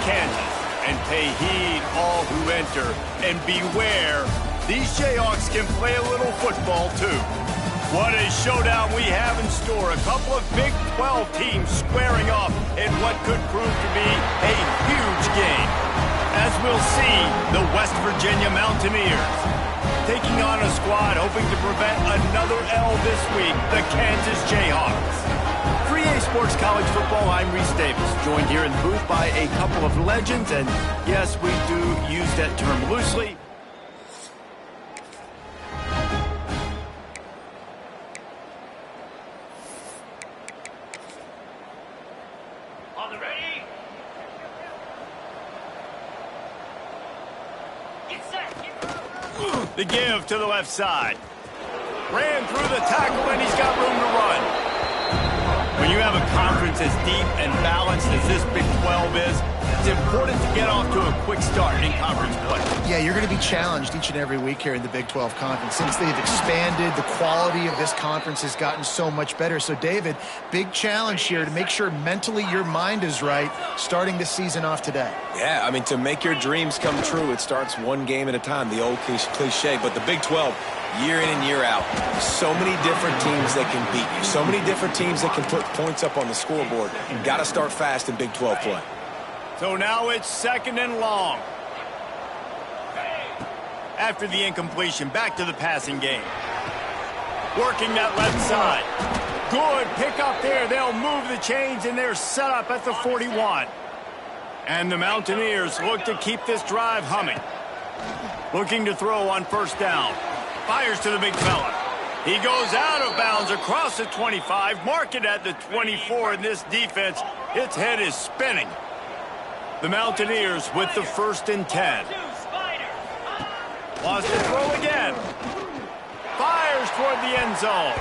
Kansas. And pay heed all who enter. And beware, these Jayhawks can play a little football too. What a showdown we have in store. A couple of Big 12 teams squaring off in what could prove to be a huge game. As we'll see, the West Virginia Mountaineers taking on a squad hoping to prevent another L this week, the Kansas Jayhawks. For EA Sports College Football, I'm Reese Davis, joined here in the booth by a couple of legends, and yes, we do use that term loosely. On the ready? Get set. The give to the left side. Ran through the tackle, and he's got room to run. When you have a conference as deep and balanced as this Big 12 is, it's important to get off to a quick start in conference play. Yeah, you're going to be challenged each and every week here in the Big 12 Conference. Since they've expanded, the quality of this conference has gotten so much better. So, David, big challenge here to make sure mentally your mind is right starting the season off today. Yeah, I mean, to make your dreams come true, it starts one game at a time, the old cliche. But the Big 12, year in and year out, so many different teams that can beat you, so many different teams that can put points up on the scoreboard. You've got to start fast in Big 12 play. So now it's 2nd and long. After the incompletion, back to the passing game. Working that left side. Good pick up there. They'll move the chains, and they're set up at the 41. And the Mountaineers look to keep this drive humming. Looking to throw on 1st down. Fires to the big fella. He goes out of bounds across the 25, mark it at the 24, and this defense, its head is spinning. The Mountaineers with the 1st and 10. Wants to throw again. Fires toward the end zone.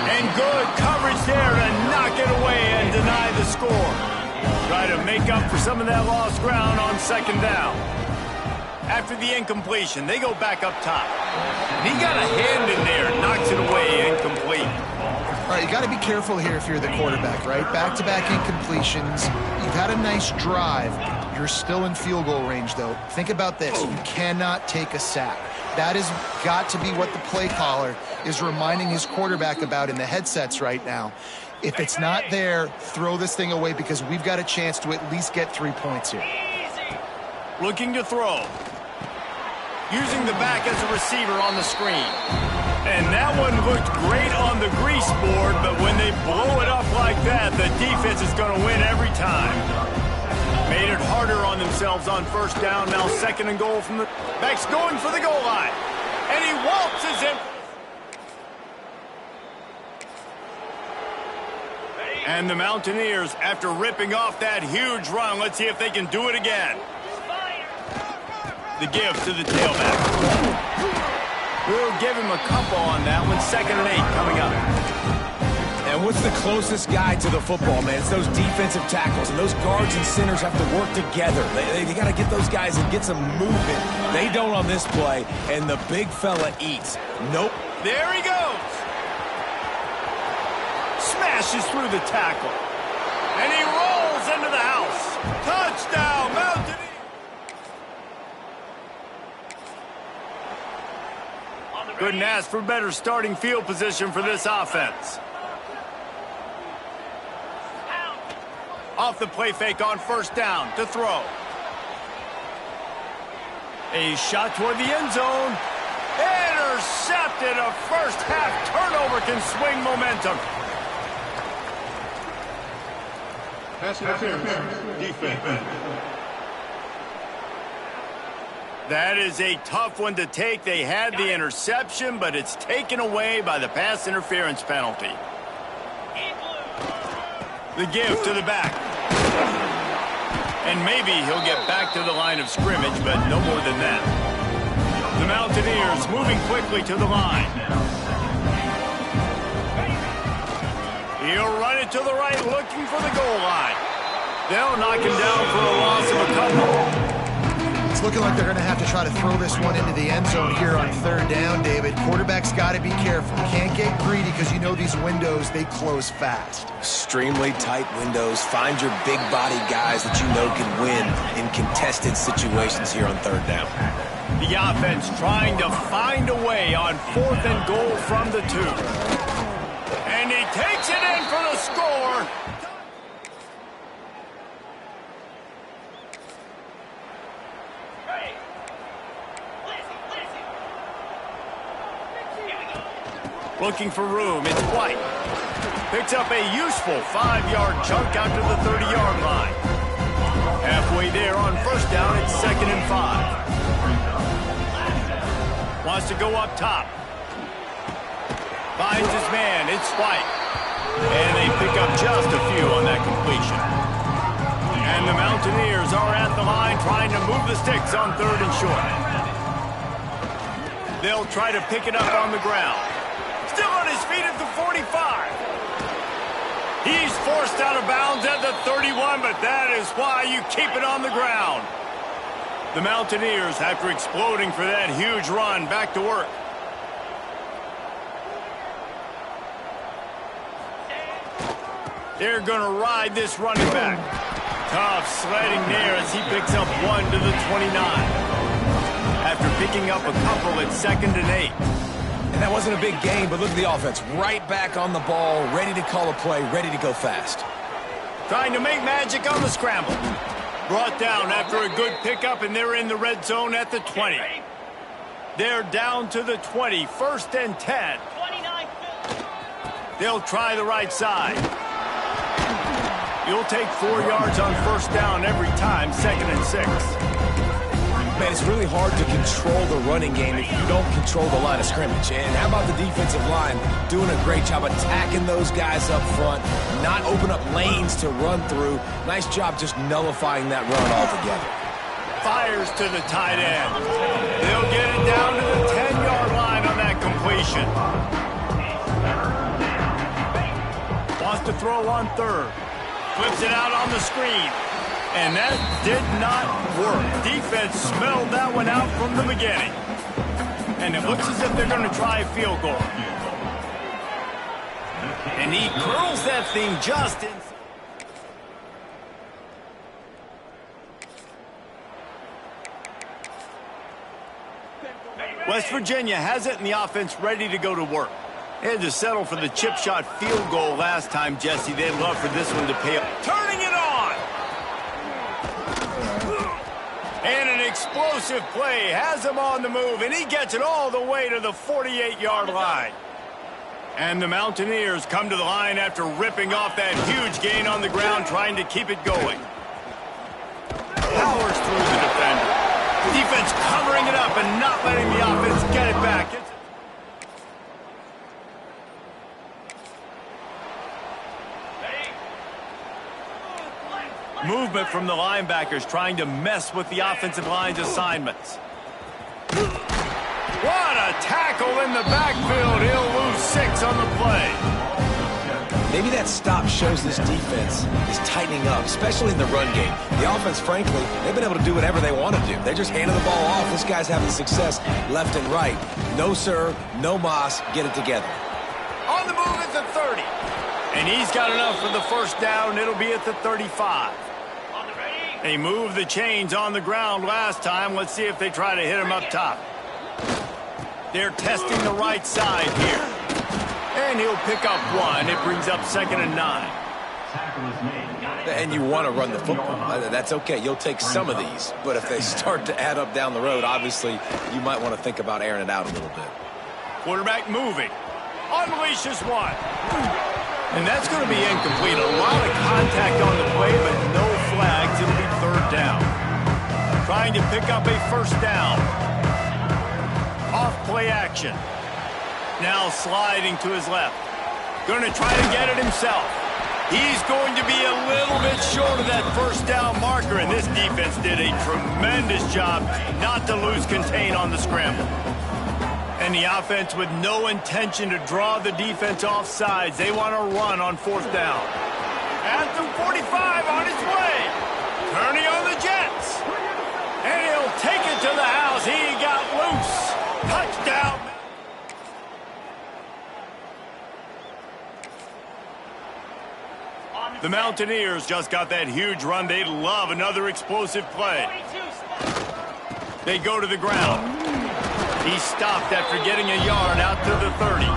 And good coverage there to knock it away and deny the score. Try to make up for some of that lost ground on 2nd down. After the incompletion, they go back up top. And he got a hand in there, knocks it away, incomplete. All right, you got to be careful here if you're the quarterback, right? Back-to-back incompletions. You've had a nice drive. You're still in field goal range, though. Think about this. You cannot take a sack. That has got to be what the play caller is reminding his quarterback about in the headsets right now. If it's not there, throw this thing away because we've got a chance to at least get 3 points here. Looking to throw. Using the back as a receiver on the screen. And that one looked great on the grease board, but when they blow it up like that, the defense is going to win every time. Made it harder on themselves on 1st down. Now 2nd and goal from the back's going for the goal line. And he waltzes it. And the Mountaineers, after ripping off that huge run, let's see if they can do it again. The give to the tailback. We'll give him a couple on that one. 2nd and 8 coming up. And what's the closest guy to the football, man? It's those defensive tackles, and those guards and centers have to work together. They got to get those guys and get some movement. They don't on this play, and the big fella eats. Nope. There he goes. Smashes through the tackle. And he rolls into the house. Touchdown, Mountaineers. Couldn't ask for better starting field position for this offense. Off the play fake on 1st down to throw. A shot toward the end zone. Intercepted. A 1st half turnover can swing momentum. Defense. That is a tough one to take. They had the interception, but it's taken away by the pass interference penalty. The give to the back. And maybe he'll get back to the line of scrimmage, but no more than that. The Mountaineers moving quickly to the line. He'll run it to the right, looking for the goal line. They'll knock him down for a loss of a couple. It's looking like they're going to have to try to throw this one into the end zone here on third down, David. Quarterback's got to be careful. Can't get greedy because you know these windows, they close fast. Extremely tight windows. Find your big body guys that you know can win in contested situations here on third down. The offense trying to find a way on 4th and goal from the 2. And he takes it in for the score. Looking for room, it's White. Picks up a useful 5-yard chunk out to the 30-yard line. Halfway there on first down, it's 2nd and 5. Wants to go up top. Finds his man, it's White. And they pick up just a few on that completion. And the Mountaineers are at the line trying to move the sticks on 3rd and short. They'll try to pick it up on the ground. Still on his feet at the 45. He's forced out of bounds at the 31, but that is why you keep it on the ground. The Mountaineers, after exploding for that huge run, back to work. They're going to ride this running back. Tough sledding there as he picks up 1 to the 29. After picking up a couple at 2nd and 8. And that wasn't a big gain, but look at the offense. Right back on the ball, ready to call a play, ready to go fast. Trying to make magic on the scramble. Brought down after a good pickup, and they're in the red zone at the 20. They're down to the 20, 1st and 10. They'll try the right side. You'll take 4 yards on first down every time, 2nd and 6. Man, it's really hard to control the running game if you don't control the line of scrimmage. And how about the defensive line doing a great job attacking those guys up front, not open up lanes to run through. Nice job just nullifying that run altogether. Fires to the tight end. They'll get it down to the 10-yard line on that completion. Wants to throw on 3rd. Flips it out on the screen. And that did not work. Defense smelled that one out from the beginning. And it looks as if they're going to try a field goal. And he curls that thing just in. West Virginia has it in the offense ready to go to work. They had to settle for the chip shot field goal last time, Jesse. They'd love for this one to pay up. Turning it on! And an explosive play has him on the move, and he gets it all the way to the 48-yard line. And the Mountaineers come to the line after ripping off that huge gain on the ground, trying to keep it going. Powers through the defender. Defense covering it up and not letting the offense get it back. Movement from the linebackers trying to mess with the offensive line's assignments. What a tackle in the backfield. He'll lose 6 on the play. Maybe that stop shows this defense is tightening up, especially in the run game. The offense, frankly, they've been able to do whatever they want to do. They're just handing the ball off. This guy's having success left and right. No, sir, no mas. Get it together. On the move at the 30. And he's got enough for the first down. It'll be at the 35. They moved the chains on the ground last time. Let's see if they try to hit him up top. They're testing the right side here. And he'll pick up 1. It brings up 2nd and 9. And you want to run the football. That's okay. You'll take some of these. But if they start to add up down the road, obviously, you might want to think about airing it out a little bit. Quarterback moving. Unleashes 1. And that's going to be incomplete. A lot of contact on the play, but no flags. It'll be 3rd down. Trying to pick up a first down. Off play action. Now sliding to his left. Going to try to get it himself. He's going to be a little bit short of that first down marker, and this defense did a tremendous job not to lose contain on the scramble. And the offense with no intention to draw the defense off sides. They want to run on 4th down. At the 45 on his way. Turning on the Jets. And he'll take The Mountaineers just got that huge run. They love another explosive play. They go to the ground. He stopped after getting a yard out to the 30.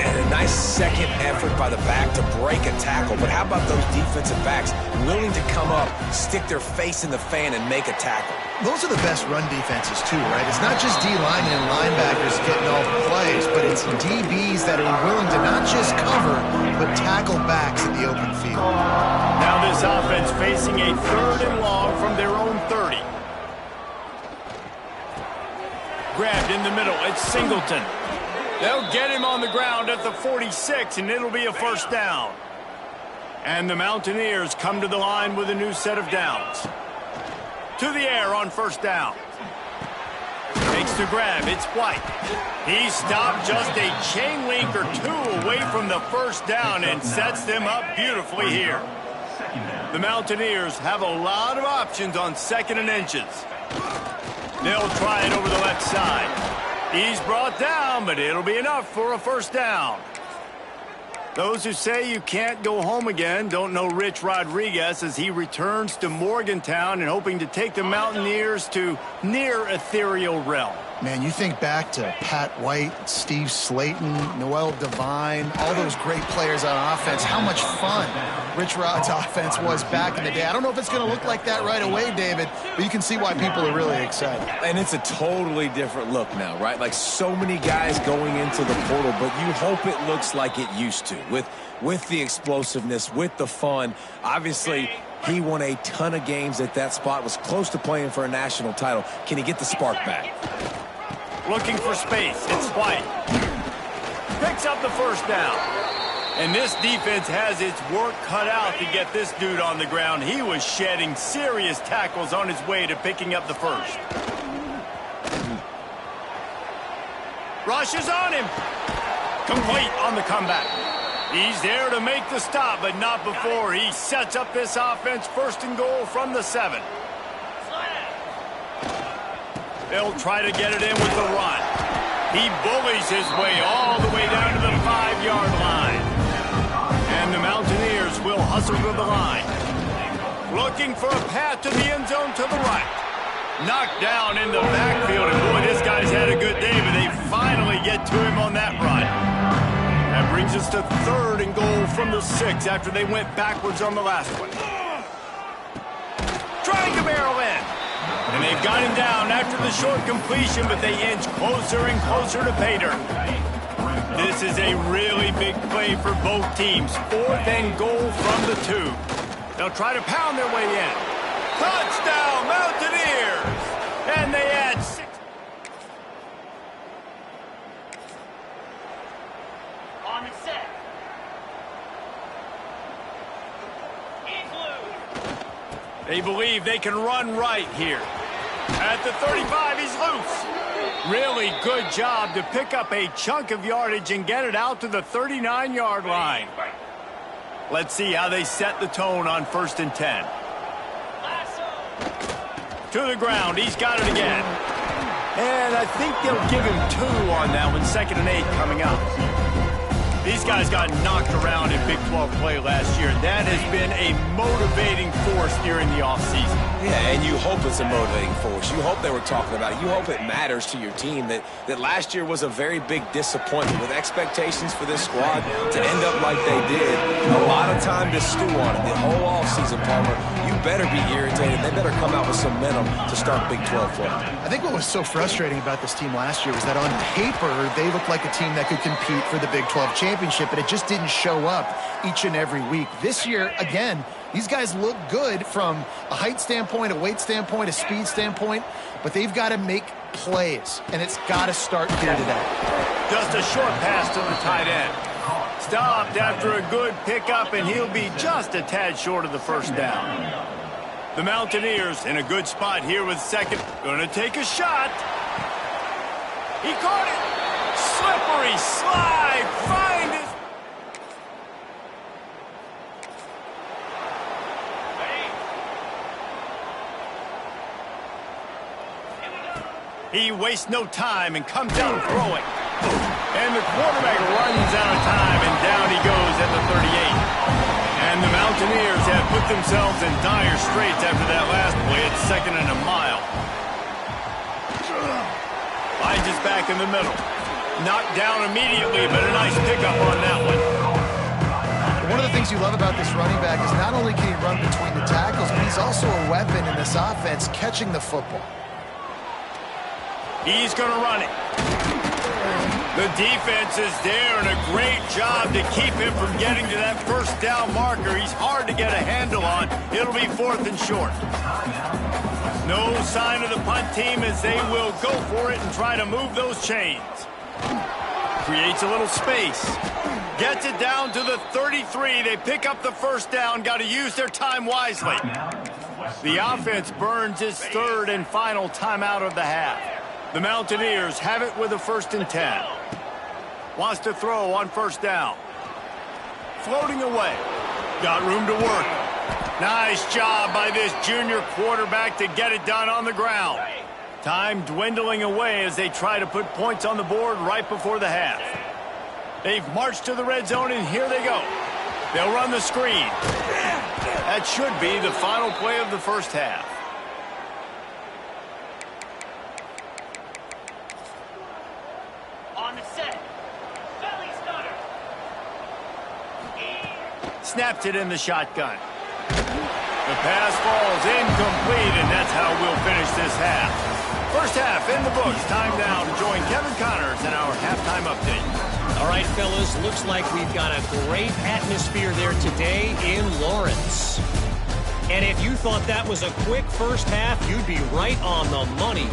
And a nice second effort by the back to break a tackle. But how about those defensive backs willing to come up, stick their face in the fan, and make a tackle? Those are the best run defenses too, right? It's not just D-linemen and linebackers getting all the plays, but it's DBs that are willing to not just cover, but tackle backs in the open field. Now this offense facing a 3rd and long from their own 30. Grabbed in the middle. It's Singleton. They'll get him on the ground at the 46, and it'll be a first down. And the Mountaineers come to the line with a new set of downs. To the air on first down. Makes the grab. It's White. He stopped just a chain link or two away from the first down and sets them up beautifully here. The Mountaineers have a lot of options on 2nd and inches. They'll try it over the left side. He's brought down, but it'll be enough for a first down. Those who say you can't go home again don't know Rich Rodriguez as he returns to Morgantown and hoping to take the Mountaineers to near ethereal realm. Man, you think back to Pat White, Steve Slayton, Noel Devine, all those great players on offense. How much fun Rich Rod's offense was back in the day. I don't know if it's going to look like that right away, David, but you can see why people are really excited. And it's a totally different look now, right? Like so many guys going into the portal, but you hope it looks like it used to with the explosiveness, with the fun. Obviously, he won a ton of games at that spot, was close to playing for a national title. Can he get the spark back? Looking for space. It's White. Picks up the first down. And this defense has its work cut out to get this dude on the ground. He was shedding serious tackles on his way to picking up the first. Rushes on him. Complete on the comeback. He's there to make the stop, but not before he sets up this offense 1st and goal from the 7. They'll try to get it in with the run. He bullies his way all the way down to the 5-yard line. And the Mountaineers will hustle to the line. Looking for a path to the end zone to the right. Knocked down in the backfield. And boy, this guy's had a good day, but they finally get to him on that run. That brings us to 3rd and goal from the 6 after they went backwards on the last one. Trying to barrel in. And they've got him down after the short completion, but they inch closer and closer to pay dirt. This is a really big play for both teams. 4th and goal from the 2. They'll try to pound their way in. Touchdown, Mountaineers! And they add 6. On the set. They believe they can run right here. At the 35, he's loose. Really good job to pick up a chunk of yardage and get it out to the 39-yard line. Let's see how they set the tone on 1st and 10. To the ground. He's got it again. And I think they'll give him 2 on that one. 2nd and 8 coming up. These guys got knocked around in Big 12 play last year. That has been a motivating force during the offseason. Yeah, and you hope it's a motivating force. You hope they were talking about it. You hope it matters to your team that last year was a very big disappointment with expectations for this squad to end up like they did. A lot of time to stew on it. The whole offseason, Palmer, you better be irritated. They better come out with some momentum to start Big 12 play. I think what was so frustrating about this team last year was that on paper, they looked like a team that could compete for the Big 12 championship, but it just didn't show up each and every week. This year, again, these guys look good from a height standpoint, a weight standpoint, a speed standpoint, but they've got to make plays, and it's got to start here today. Just a short pass to the tight end. Stopped after a good pickup, and he'll be just a tad short of the first down. The Mountaineers in a good spot here with 2nd. Gonna take a shot. He caught it. Slippery slide. Find his... He wastes no time and comes out throwing. And the quarterback runs out of time, and down he goes at the 38. And the Mountaineers have put themselves in dire straits after that last play at 2nd and a mile. Finds his back in the middle. Knocked down immediately, but a nice pickup on that one. One of the things you love about this running back is not only can he run between the tackles, but he's also a weapon in this offense catching the football. He's going to run it. The defense is there, and a great job to keep him from getting to that first down marker. He's hard to get a handle on. It'll be 4th and short. No sign of the punt team as they will go for it and try to move those chains. Creates a little space. Gets it down to the 33. They pick up the first down. Got to use their time wisely. The offense burns its 3rd and final timeout of the half. The Mountaineers have it with a 1st and 10. Wants to throw on 1st down. Floating away. Got room to work. Nice job by this junior quarterback to get it done on the ground. Time dwindling away as they try to put points on the board right before the half. They've marched to the red zone, and here they go. They'll run the screen. That should be the final play of the first half. On the set. Belly stutter. Snapped it in the shotgun. The pass falls incomplete, and that's how we'll finish this half. First half in the books. Time now to join Kevin Connors in our halftime update. All right, fellas, looks like we've got a great atmosphere there today in Lawrence. And if you thought that was a quick first half, you'd be right on the money.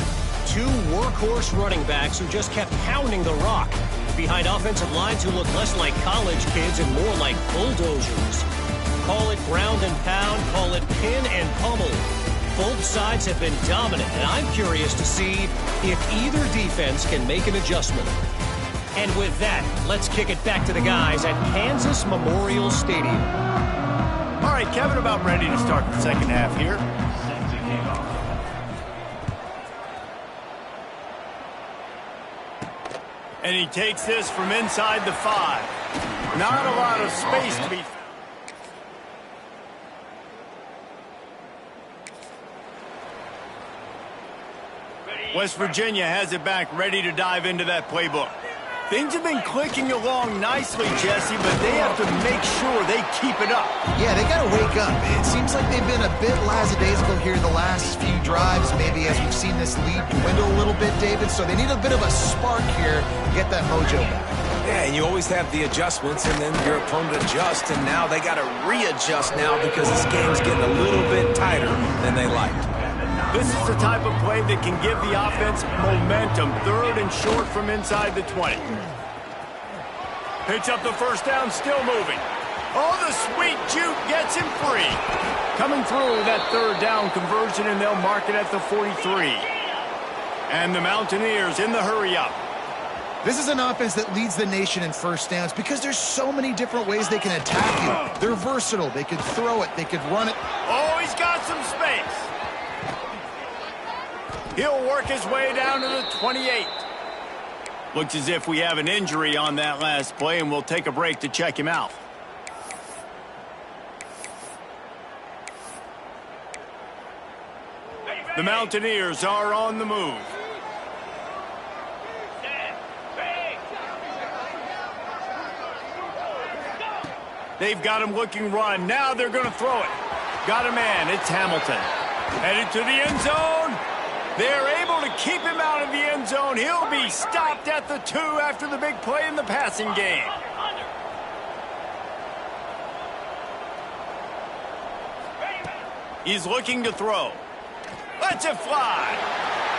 2 workhorse running backs who just kept pounding the rock behind offensive lines who look less like college kids and more like bulldozers. Call it ground and pound, call it pin and pummel. Both sides have been dominant, and I'm curious to see if either defense can make an adjustment. And with that, let's kick it back to the guys at Kansas Memorial Stadium. All right, Kevin, about ready to start the second half here. And he takes this from inside the 5. Not a lot of space to be... West Virginia has it back, ready to dive into that playbook. Things have been clicking along nicely, Jesse, but they have to make sure they keep it up. Yeah, they got to wake up. It seems like they've been a bit lackadaisical here the last few drives, maybe as we've seen this lead dwindle a little bit, David. So they need a bit of a spark here to get that mojo back. Yeah, and you always have the adjustments, and then your opponent adjusts, and now they got to readjust now because this game's getting a little bit tighter than they liked. This is the type of play that can give the offense momentum. 3rd and short from inside the 20. Picks up the first down, still moving. Oh, the sweet juke gets him free. Coming through that 3rd down conversion, and they'll mark it at the 43. And the Mountaineers in the hurry-up. This is an offense that leads the nation in first downs because there's so many different ways they can attack you. They're versatile. They could throw it. They could run it. Oh, he's got some space. He'll work his way down to the 28. Looks as if we have an injury on that last play, and we'll take a break to check him out. The Mountaineers are on the move. They've got him looking run. Now they're going to throw it. Got a man. It's Hamilton. Headed to the end zone. They're able to keep him out of the end zone. He'll be stopped at the 2 after the big play in the passing game. He's looking to throw. Lets it fly.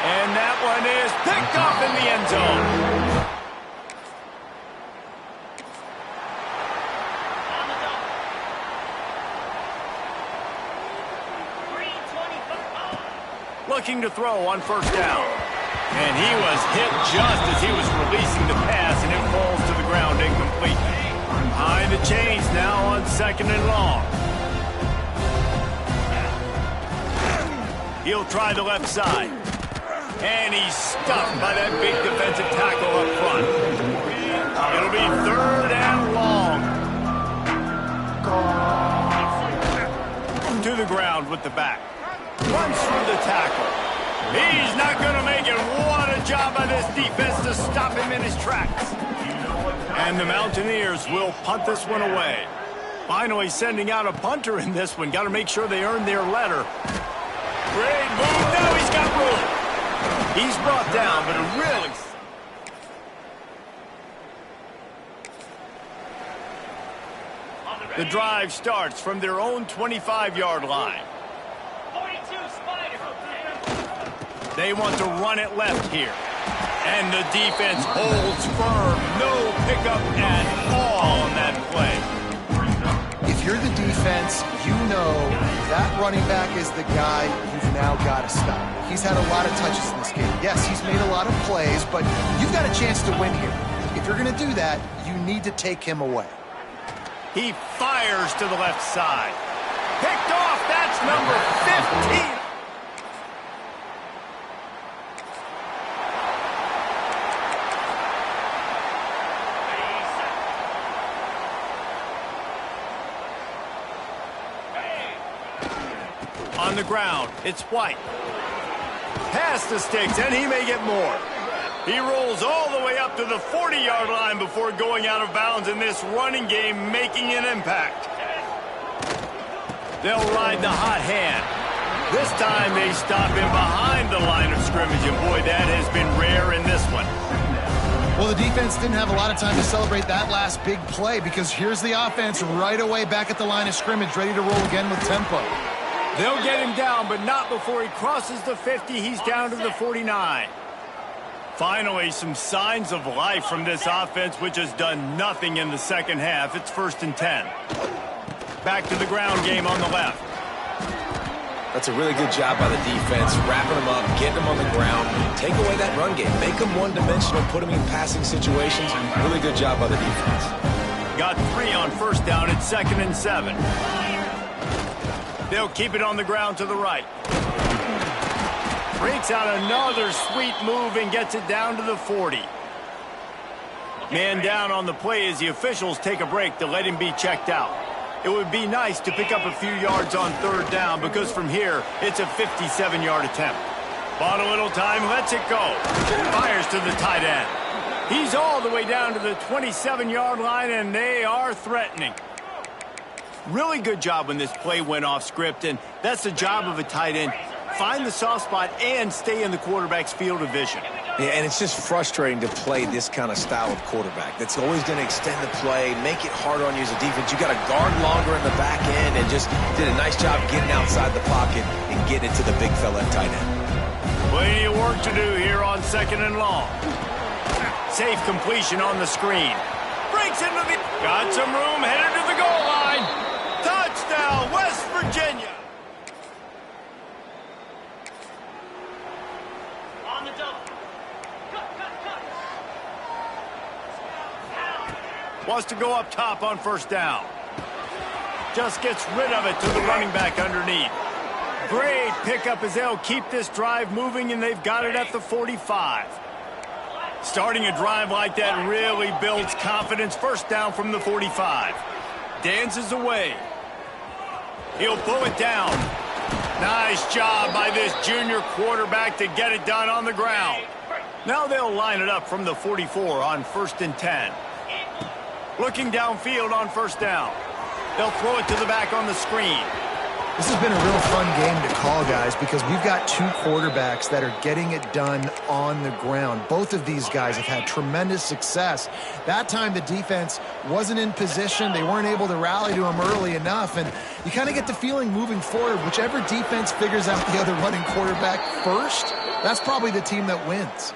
And that one is picked off in the end zone. Looking to throw on first down. And he was hit just as he was releasing the pass, and it falls to the ground incomplete. Behind the chains now on 2nd and long. He'll try the left side. And he's stuffed by that big defensive tackle up front. It'll be 3rd and long. to the ground with the back. Runs through the tackle. He's not going to make it. What a job by this defense to stop him in his tracks. And the Mountaineers will punt this one away. Finally sending out a punter in this one. Got to make sure they earn their letter. Great move. Now he's got room. He's brought down, but a really... The drive starts from their own 25-yard line. 42 Spider. They want to run it left here. And the defense holds firm. No pickup at all on that play. If you're the defense, you know that running back is the guy you've now got to stop. He's had a lot of touches in this game. Yes, he's made a lot of plays, but you've got a chance to win here. If you're going to do that, you need to take him away. He fires to the left side. Picked off. That's number 15. On the ground, it's White. Past the sticks, and he may get more. He rolls all the way up to the 40-yard line before going out of bounds in this running game, making an impact. They'll ride the hot hand. This time they stop him behind the line of scrimmage, and boy, that has been rare in this one. Well, the defense didn't have a lot of time to celebrate that last big play because here's the offense right away back at the line of scrimmage, ready to roll again with tempo. They'll get him down, but not before he crosses the 50. He's down to the 49. Finally, some signs of life from this offense, which has done nothing in the second half. It's 1st and 10. Back to the ground game on the left. That's a really good job by the defense, wrapping them up, getting them on the ground, take away that run game, make them one-dimensional, put them in passing situations. Really good job by the defense. Got 3 on 1st down. It's 2nd and 7. They'll keep it on the ground to the right. Breaks out another sweet move and gets it down to the 40. Man down on the play as the officials take a break to let him be checked out. It would be nice to pick up a few yards on 3rd down because from here, it's a 57-yard attempt. Bought a little time, lets it go. Fires to the tight end. He's all the way down to the 27-yard line, and they are threatening. Really good job when this play went off script, and that's the job of a tight end. Find the soft spot and stay in the quarterback's field of vision. Yeah, and it's just frustrating to play this kind of style of quarterback. That's always going to extend the play, make it harder on you as a defense. You got to guard longer in the back end and just did a nice job getting outside the pocket and getting it to the big fella at tight end. Plenty of work to do here on 2nd and long. Safe completion on the screen. Breaks into the... Got some room, headed to the goal line. Touchdown, West Virginia. On the double. Cut. Wants to go up top on 1st down. Just gets rid of it to the running back underneath. Great pickup as they'll keep this drive moving, and they've got it at the 45. Starting a drive like that really builds confidence. 1st down from the 45. Dances away. He'll pull it down. Nice job by this junior quarterback to get it done on the ground. Now they'll line it up from the 44 on 1st and 10. Looking downfield on 1st down. They'll throw it to the back on the screen. This has been a real fun game to call, guys, because we've got 2 quarterbacks that are getting it done on the ground. Both of these guys have had tremendous success. That time the defense wasn't in position. They weren't able to rally to him early enough, and you kind of get the feeling moving forward, whichever defense figures out the other running quarterback first, that's probably the team that wins.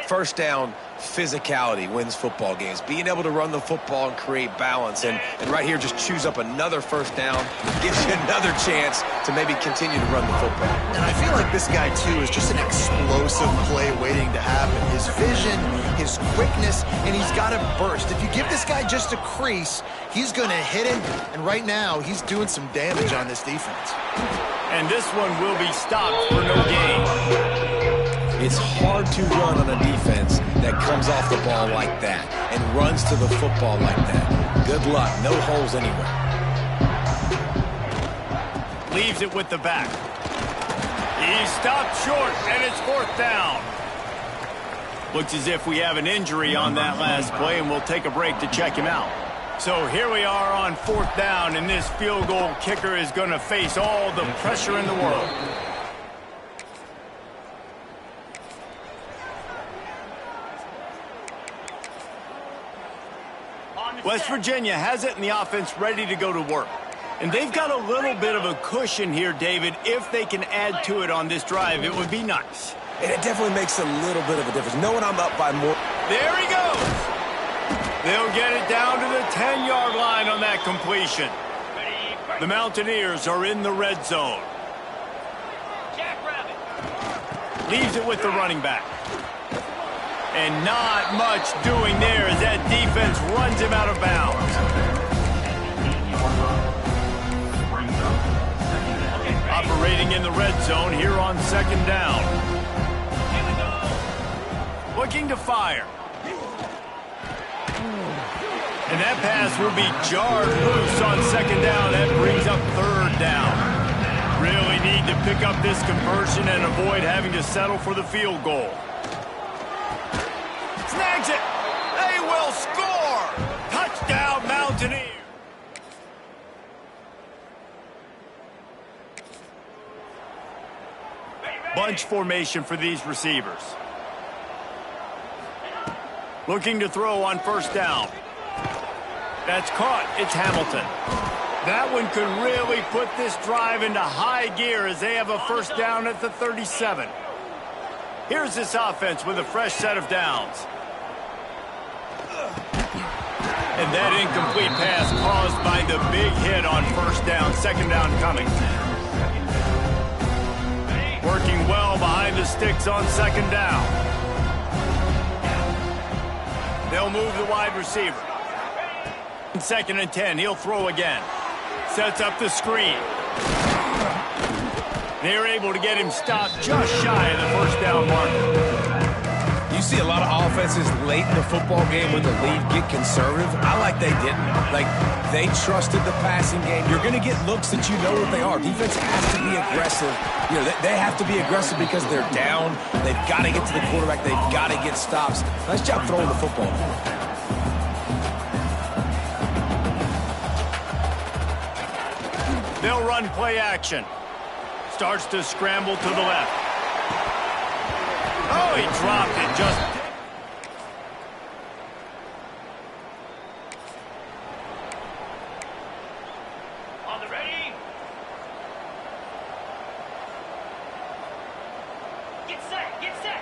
1st down, physicality wins football games. Being able to run the football and create balance. And right here, just choose up another 1st down. Gives you another chance to maybe continue to run the football. And I feel like this guy, too, is just an explosive play waiting to happen. His vision, his quickness, and he's got a burst. If you give this guy just a crease, he's going to hit it. And right now, he's doing some damage on this defense. And this one will be stopped for no gain. It's hard to run on a defense that comes off the ball like that and runs to the football like that. Good luck. No holes anywhere. Leaves it with the back. He stopped short, and it's 4th down. Looks as if we have an injury on that last play, and we'll take a break to check him out. So here we are on 4th down, and this field goal kicker is going to face all the pressure in the world. West Virginia has it in the offense ready to go to work. And they've got a little bit of a cushion here, David. If they can add to it on this drive, it would be nice. And it definitely makes a little bit of a difference. Knowing I'm up by more. There he goes. They'll get it down to the 10-yard line on that completion. The Mountaineers are in the red zone. Leaves it with the running back. And not much doing there as that defense runs him out of bounds. Operating in the red zone here on 2nd down. Looking to fire. And that pass will be jarred loose on 2nd down. That brings up 3rd down. Really need to pick up this conversion and avoid having to settle for the field goal. Snags it. They will score. Touchdown, Mountaineers. Bunch formation for these receivers. Looking to throw on 1st down. That's caught. It's Hamilton. That one could really put this drive into high gear as they have a 1st down at the 37. Here's this offense with a fresh set of downs. And that incomplete pass caused by the big hit on 1st down. 2nd down coming. Working well behind the sticks on 2nd down. They'll move the wide receiver. 2nd and 10. He'll throw again. Sets up the screen. They're able to get him stopped just shy of the 1st down marker. You see a lot of offenses late in the football game with the lead get conservative. I like they didn't. Like, they trusted the passing game. You're going to get looks that you know what they are. Defense has to be aggressive. You know, they have to be aggressive because they're down. They've got to get to the quarterback. They've got to get stops. Nice job throwing the football. They'll run play action. Starts to scramble to the left. Oh, he dropped it just... On the ready. Get set, get set.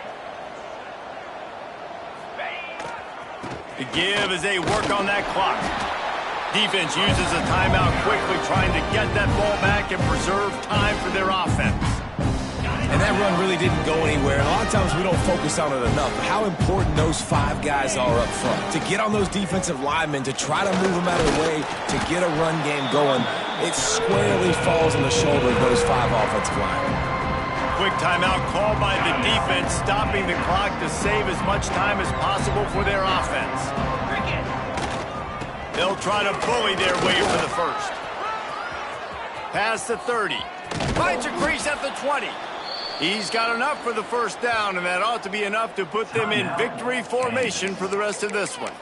Ready. The give as they work on that clock. Defense uses a timeout quickly, trying to get that ball back and preserve time for their offense. And that run really didn't go anywhere. And a lot of times we don't focus on it enough. But how important those 5 guys are up front. To get on those defensive linemen, to try to move them out of the way, to get a run game going, it squarely falls on the shoulder of those 5 offensive linemen. Quick timeout called by the defense, stopping the clock to save as much time as possible for their offense. They'll try to bully their way for the 1st. Past the 30. Finds a crease at the 20. He's got enough for the 1st down, and that ought to be enough to put them in victory formation for the rest of this one.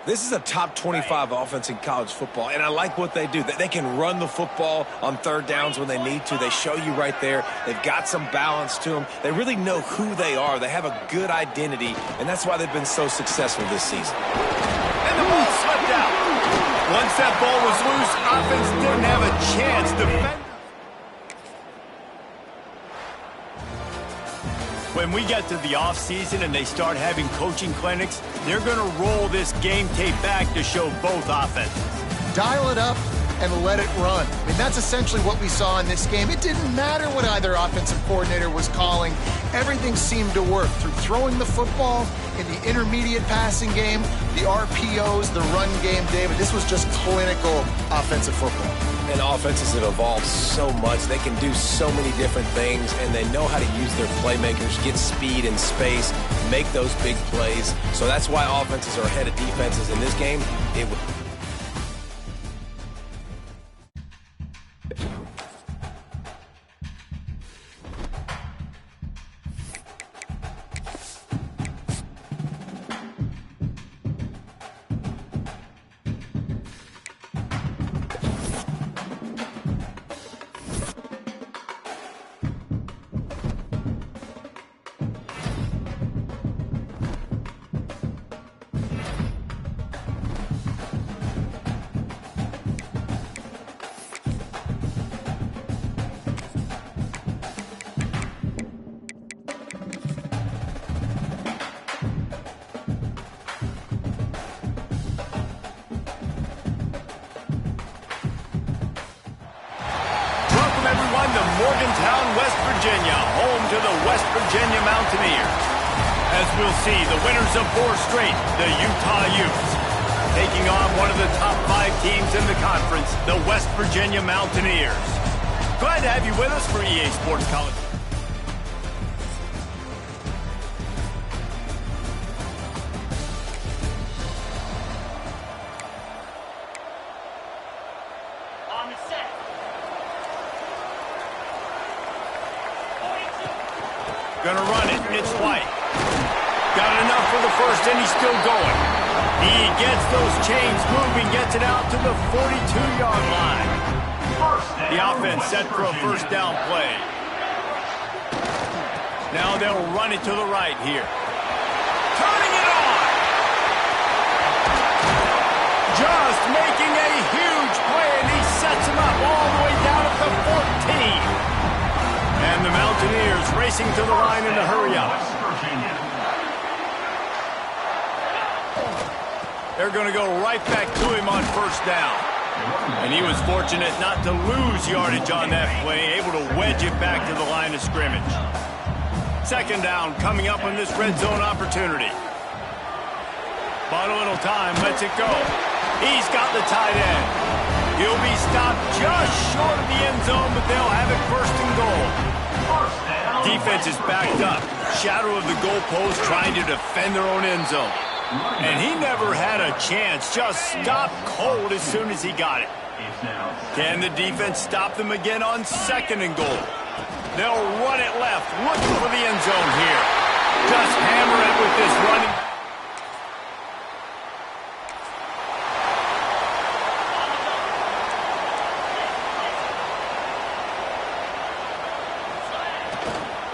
This is a top 25 offense in college football, and I like what they do. They can run the football on 3rd downs when they need to. They show you right there. They've got some balance to them. They really know who they are. They have a good identity, and that's why they've been so successful this season. And the ball slipped out. Once that ball was loose, offense didn't have a chance. Defend. When we get to the offseason and they start having coaching clinics, they're going to roll this game tape back to show both offenses. Dial it up and let it run. I mean, that's essentially what we saw in this game. It didn't matter what either offensive coordinator was calling. Everything seemed to work through throwing the football, in the intermediate passing game, the RPOs, the run game, David. This was just clinical offensive football. And offenses have evolved so much. They can do so many different things, and they know how to use their playmakers, get speed and space, make those big plays. So that's why offenses are ahead of defenses in this game. Virginia, home to the West Virginia Mountaineers. As we'll see, the winners of 4 straight, the Utah Utes, taking on one of the top 5 teams in the conference, the West Virginia Mountaineers. Glad to have you with us for EA Sports College. On the set. 42. Gonna run it. It's White. Got enough for the first, and he's still going. He gets those chains moving, gets it out to the 42-yard line. The offense set for a first down play. Now they'll run it to the right here. Turning it on! Just making a huge play, and he sets him up all the way down at the 14. And the Mountaineers racing to the line in a hurry-up. They're going to go right back to him on first down. And he was fortunate not to lose yardage on that play, able to wedge it back to the line of scrimmage. Second down coming up on this red zone opportunity. Bought a little time, lets it go. He's got the tight end. He'll be stopped just short of the end zone, but they'll have it first and goal. Defense is backed up. Shadow of the goalpost trying to defend their own end zone. And he never had a chance, just stopped cold as soon as he got it. Can the defense stop them again on second and goal? They'll run it left, looking for the end zone here. Just hammer it with this running.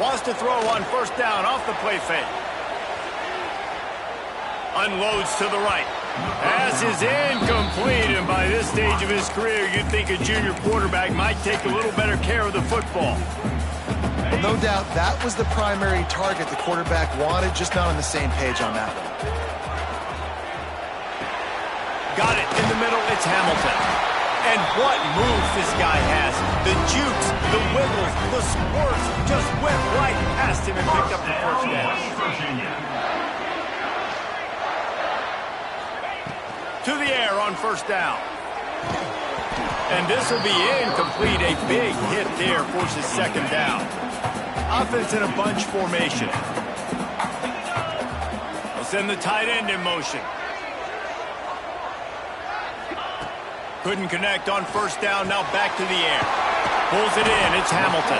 Wants to throw on first down off the play fake. Unloads to the right. Pass is incomplete, and by this stage of his career, you'd think a junior quarterback might take a little better care of the football. Well, no doubt that was the primary target the quarterback wanted, just not on the same page on that one. Got it in the middle, it's Hamilton. And what moves this guy has. The jukes, the wiggles, the squirts, just went right past him and picked up the first down. To the air on first down. And this will be incomplete. A big hit there forces second down. Offense in a bunch formation. They'll send the tight end in motion. Couldn't connect on first down. Now back to the air. Pulls it in. It's Hamilton.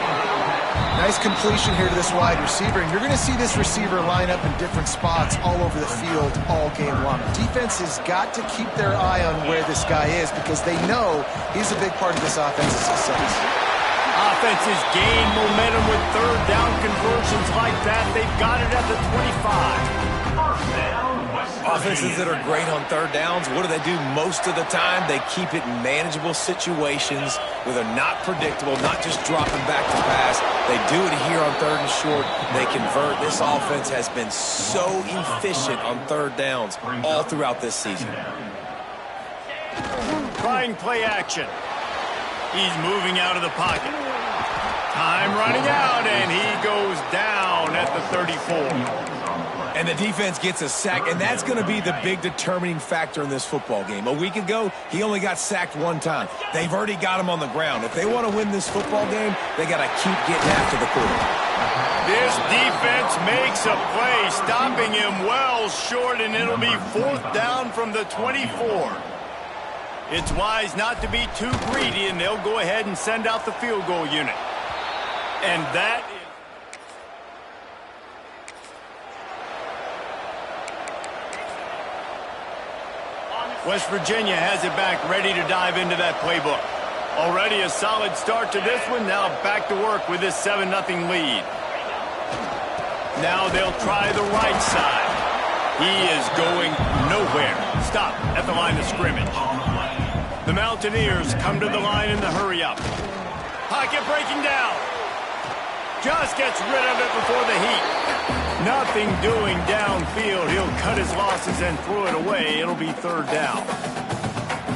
Nice completion here to this wide receiver, and you're going to see this receiver line up in different spots all over the field all game long. Defense has got to keep their eye on where this guy is because they know he's a big part of this offense's success. Offenses gain momentum with third down conversions like that. They've got it at the 25. Offenses that are great on third downs, what do? Most of the time, they keep it in manageable situations where they're not predictable, not just dropping back to pass. They do it here on third and short. They convert. This offense has been so efficient on third downs all throughout this season. Trying play action. He's moving out of the pocket. Time running out, and he goes down at the 34. And the defense gets a sack, and that's going to be the big determining factor in this football game. A week ago, he only got sacked one time. They've already got him on the ground. If they want to win this football game, they got to keep getting after the quarterback. This defense makes a play, stopping him well short, and it'll be fourth down from the 24. It's wise not to be too greedy, and they'll go ahead and send out the field goal unit. And that is... West Virginia has it back, ready to dive into that playbook. Already a solid start to this one. Now back to work with this 7-0 lead. Now they'll try the right side. He is going nowhere. Stop at the line of scrimmage. The Mountaineers come to the line in the hurry-up. Pocket breaking down. Just gets rid of it before the heat. Nothing doing downfield. He'll cut his losses and throw it away. It'll be third down.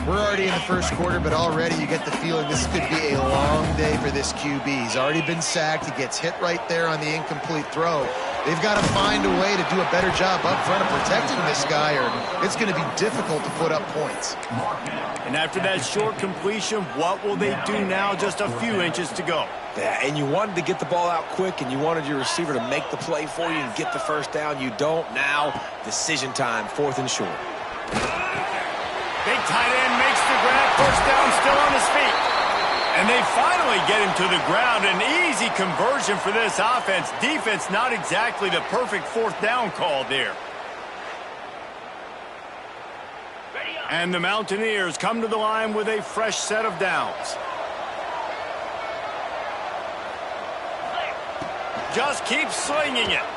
We're already in the first quarter, but already you get the feeling this could be a long day for this QB. He's already been sacked. He gets hit right there on the incomplete throw. They've got to find a way to do a better job up front of protecting this guy, or it's going to be difficult to put up points. And after that short completion, what will they do now? Just a few inches to go. Yeah, and you wanted to get the ball out quick, and you wanted your receiver to make the play for you and get the first down. You don't now. Decision time, 4th and short. Big tight end makes the grab. First down, still on his feet. And they finally get him to the ground. An easy conversion for this offense. Defense, not exactly the perfect 4th down call there. And the Mountaineers come to the line with a fresh set of downs. Just keep slinging it.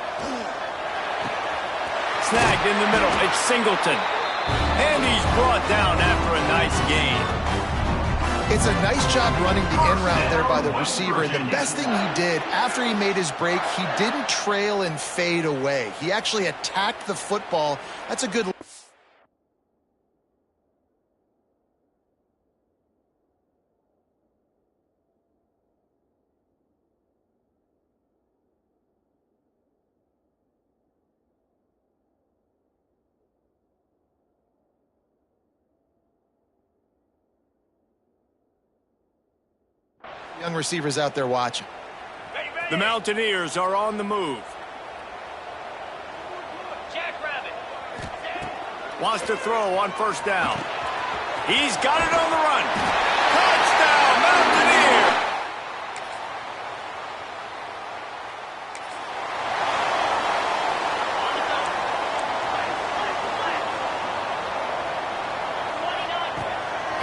Snagged in the middle. It's Singleton. And he's brought down after a nice gain. It's a nice job running the in route there by the receiver. And the best thing he did after he made his break, he didn't trail and fade away. He actually attacked the football. That's a good... young receivers out there watching. The Mountaineers are on the move. Wants to throw on first down. He's got it on the run. Touchdown, Mountaineers!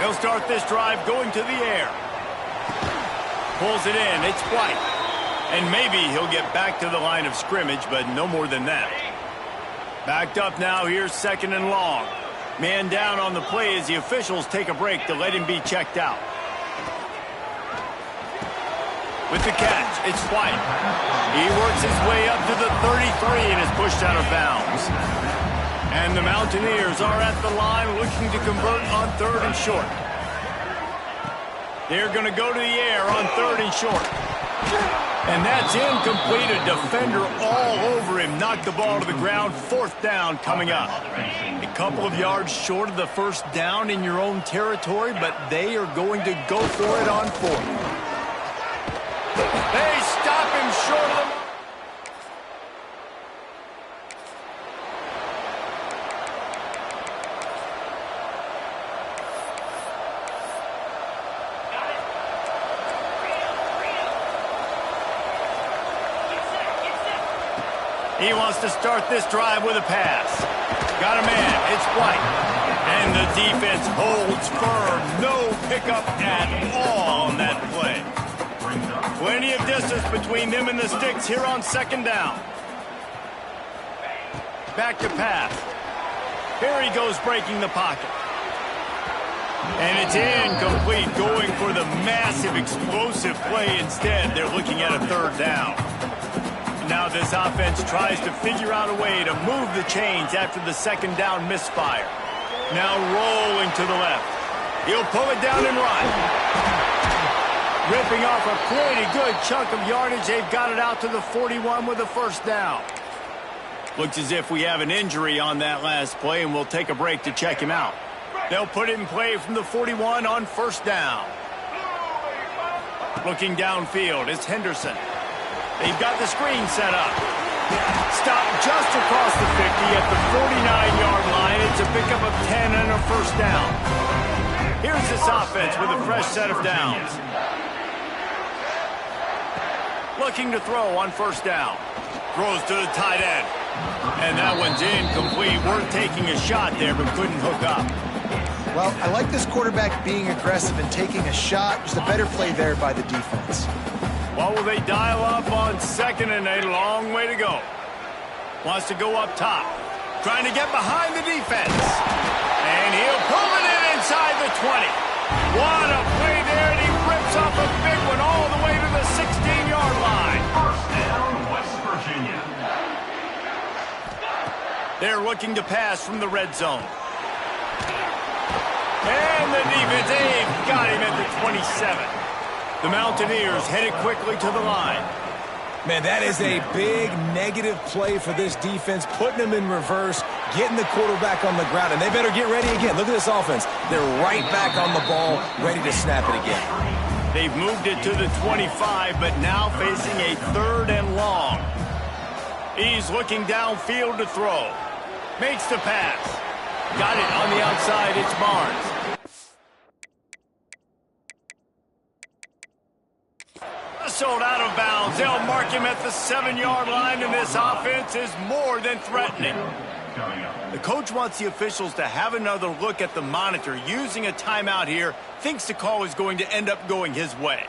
He'll start this drive going to the air. Pulls it in. It's White. And maybe he'll get back to the line of scrimmage, but no more than that. Backed up now. Here's 2nd and long. Man down on the play as the officials take a break to let him be checked out. With the catch, it's White. He works his way up to the 33 and is pushed out of bounds. And the Mountaineers are at the line looking to convert on 3rd and short. They're going to go to the air on 3rd and short. And that's incomplete. A defender all over him. Knocked the ball to the ground. 4th down coming up. A couple of yards short of the first down in your own territory, but they are going to go for it on 4th. They stop him short of the... He wants to start this drive with a pass. Got a man. It's White. And the defense holds firm. No pickup at all on that play. Plenty of distance between them and the sticks here on 2nd down. Back to pass. Here he goes breaking the pocket. And it's incomplete, going for the massive explosive play instead. They're looking at a 3rd down. Now this offense tries to figure out a way to move the chains after the 2nd down misfire. Now rolling to the left. He'll pull it down and run. Ripping off a pretty good chunk of yardage. They've got it out to the 41 with a 1st down. Looks as if we have an injury on that last play, and we'll take a break to check him out. They'll put it in play from the 41 on 1st down. Looking downfield, it's Henderson. They've got the screen set up. Stopped just across the 50 at the 49-yard line. It's a pickup of 10 and a 1st down. Here's this offense with a fresh set of downs. Looking to throw on 1st down. Throws to the tight end. And that one's incomplete. Worth taking a shot there, but couldn't hook up. Well, I like this quarterback being aggressive and taking a shot. Just a better play there by the defense. What will they dial up on 2nd and a long way to go? Wants to go up top. Trying to get behind the defense. And he'll pull it in inside the 20. What a play there, and he rips off a big one all the way to the 16-yard line. 1st down, West Virginia. They're looking to pass from the red zone. And the defense, they've got him at the 27. The Mountaineers headed quickly to the line. Man, that is a big negative play for this defense, putting them in reverse, getting the quarterback on the ground, and they better get ready again. Look at this offense. They're right back on the ball, ready to snap it again. They've moved it to the 25, but now facing a 3rd and long. He's looking downfield to throw. Makes the pass. Got it on the outside. It's Barnes. Sold out of bounds. They'll mark him at the 7-yard line, and this offense is more than threatening. The coach wants the officials to have another look at the monitor. Using a timeout here, thinks the call is going to end up going his way.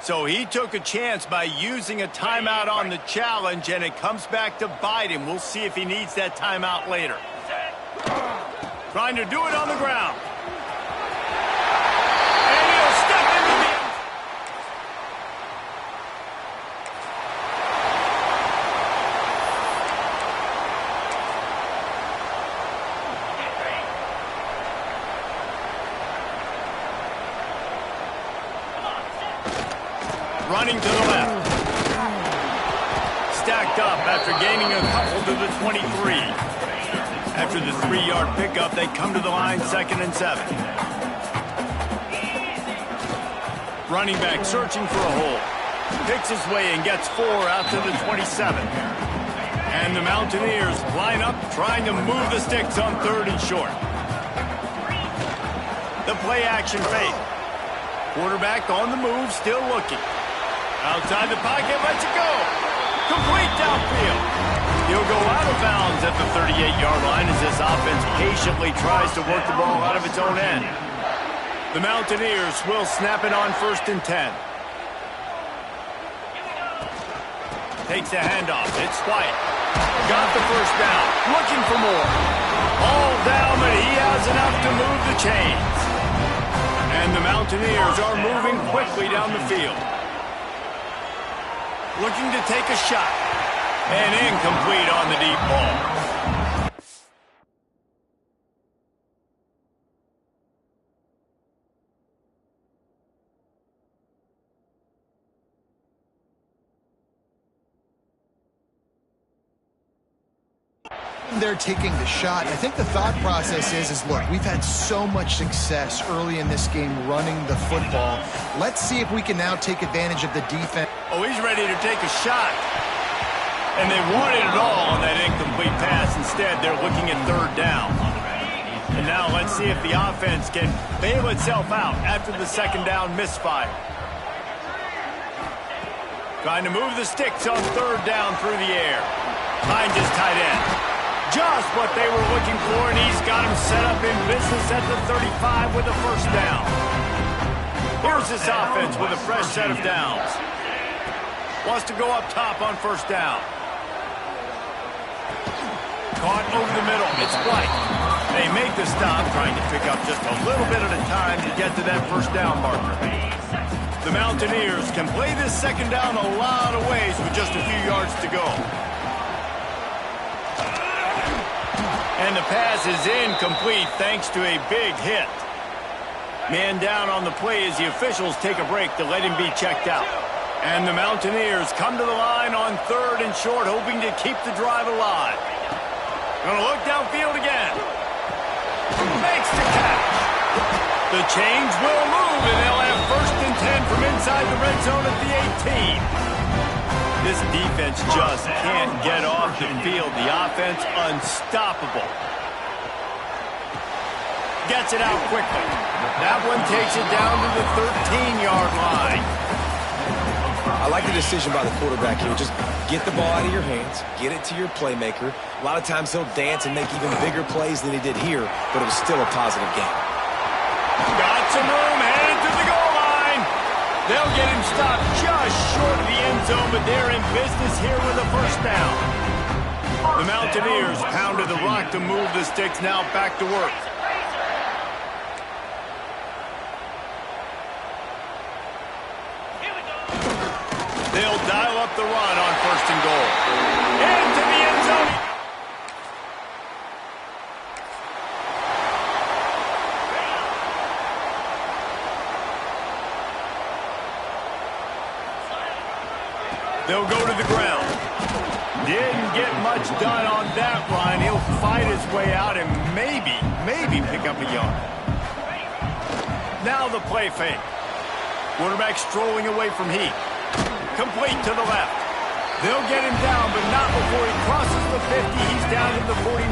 So he took a chance by using a timeout on the challenge, and it comes back to bite him. We'll see if he needs that timeout later. Trying to do it on the ground. And he'll step into the end. Running to the left. Stacked up after gaining a couple to the 23. After the 3-yard pickup, they come to the line 2nd and 7. Running back searching for a hole. Picks his way and gets 4 out to the 27. And the Mountaineers line up trying to move the sticks on 3rd and short. The play action fake. Quarterback on the move, still looking. Outside the pocket, lets it go. Complete downfield. He'll go out of bounds at the 38-yard line as this offense patiently tries to work the ball out of its own end. The Mountaineers will snap it on 1st and 10. Takes the handoff. It's White. Got the first down. Looking for more. All down, but he has enough to move the chains. And the Mountaineers are moving quickly down the field. Looking to take a shot. And incomplete on the deep ball. They're taking the shot. I think the thought process is look, we've had so much success early in this game running the football. Let's see if we can now take advantage of the defense. Oh, he's ready to take a shot. And they wanted it all on that incomplete pass. Instead, they're looking at 3rd down. And now let's see if the offense can bail itself out after the 2nd down misfire. Trying to move the sticks on 3rd down through the air. Finds his tight end. Just what they were looking for, and he's got him set up in business at the 35 with a 1st down. Here's this offense with a fresh set of downs. Wants to go up top on 1st down. Caught over the middle. It's White. They make the stop, trying to pick up just a little bit at a time to get to that 1st down marker. The Mountaineers can play this 2nd down a lot of ways with just a few yards to go. And the pass is incomplete thanks to a big hit. Man down on the play as the officials take a break to let him be checked out. And the Mountaineers come to the line on 3rd and short, hoping to keep the drive alive. Gonna look downfield again. Makes the catch. The chains will move, and they'll have 1st and 10 from inside the red zone at the 18. This defense just can't get off the field. The offense unstoppable. Gets it out quickly. That one takes it down to the 13-yard line. I like the decision by the quarterback here. Just get the ball out of your hands, get it to your playmaker. A lot of times he'll dance and make even bigger plays than he did here, but it was still a positive game. Got some room, headed to the goal line. They'll get him stopped just short of the end zone, but they're in business here with a 1st down. The Mountaineers pounded the rock to move the sticks, now back to work. They'll dial up the run on 1st and goal. Into the end zone. They'll go to the ground. Didn't get much done on that run. He'll fight his way out and maybe pick up a yard. Now the play fake. Quarterback strolling away from Heat. Complete to the left. They'll get him down, but not before he crosses the 50. He's down to the 49.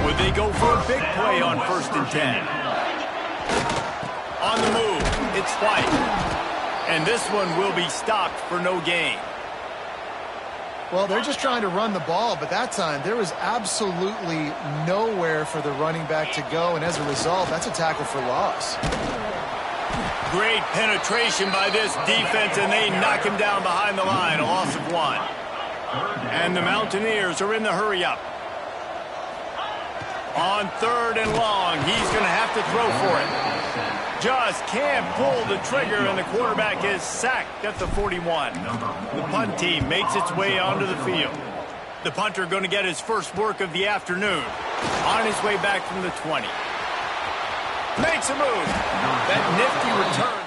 Would they go for a big play on 1st and 10? On the move, it's White. And this one will be stopped for no gain. Well, they're just trying to run the ball, but that time there was absolutely nowhere for the running back to go, and as a result, that's a tackle for loss. Great penetration by this defense, and they knock him down behind the line, a loss of 1. And the Mountaineers are in the hurry-up. On 3rd and long, he's going to have to throw for it. Just can't pull the trigger, and the quarterback is sacked at the 41. The punt team makes its way onto the field. The punter going to get his first work of the afternoon on his way back from the 20. Makes a move. That nifty return.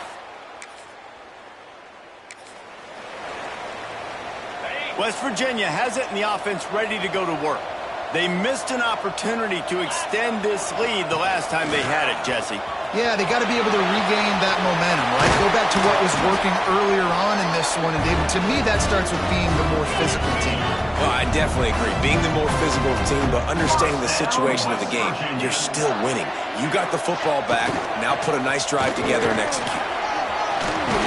West Virginia has it in the offense ready to go to work. They missed an opportunity to extend this lead the last time they had it, Jesse. Yeah, they got to be able to regain that momentum, right? Go back to what was working earlier on in this one, and David, to me, that starts with being the more physical team. Well, I definitely agree. Being the more physical team, but understanding the situation of the game, you're still winning. You got the football back. Now put a nice drive together and execute.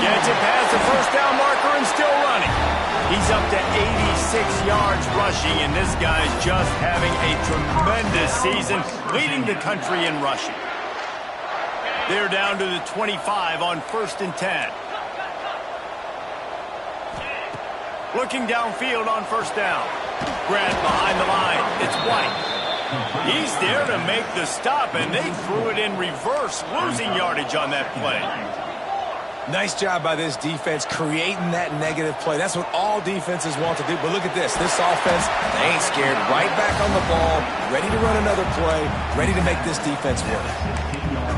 Gets it past the first down marker and still running. He's up to 86 yards rushing, and this guy's just having a tremendous season, leading the country in rushing. They're down to the 25 on 1st and 10. Looking downfield on 1st down. Grant behind the line. It's White. He's there to make the stop, and they threw it in reverse, losing yardage on that play. Nice job by this defense creating that negative play. That's what all defenses want to do. But look at this. This offense, they ain't scared. Right back on the ball, ready to run another play, ready to make this defense work.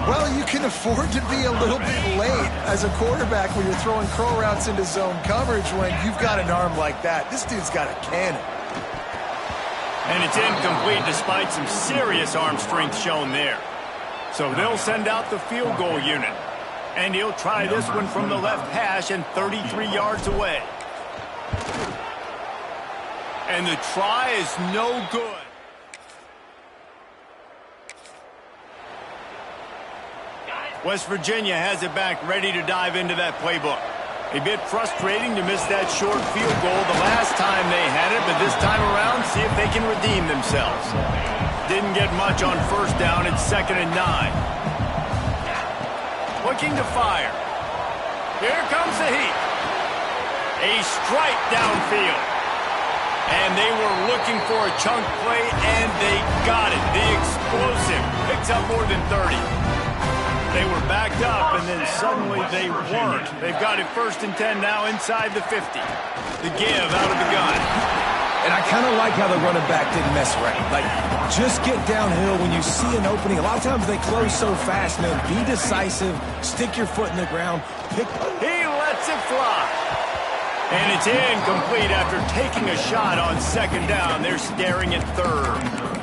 Well, you can afford to be a little bit late as a quarterback when you're throwing crow routes into zone coverage when you've got an arm like that. This dude's got a cannon. And it's incomplete despite some serious arm strength shown there. So they'll send out the field goal unit. And he'll try this one from the left hash and 33 yards away. And the try is no good. West Virginia has it back, ready to dive into that playbook. A bit frustrating to miss that short field goal the last time they had it, but this time around, see if they can redeem themselves. Didn't get much on 1st down. It's 2nd and 9. Looking to fire. Here comes the Heat. A strike downfield. And they were looking for a chunk play, and they got it. The explosive picks up more than 30. They were backed up, and then suddenly they weren't. They've got it 1st and 10 now inside the 50. The give out of the gun. And I kind of like how the running back didn't mess around. Like, just get downhill when you see an opening. A lot of times they close so fast, man. Be decisive. Stick your foot in the ground. He lets it fly. And it's incomplete after taking a shot on 2nd down. They're staring at 3rd.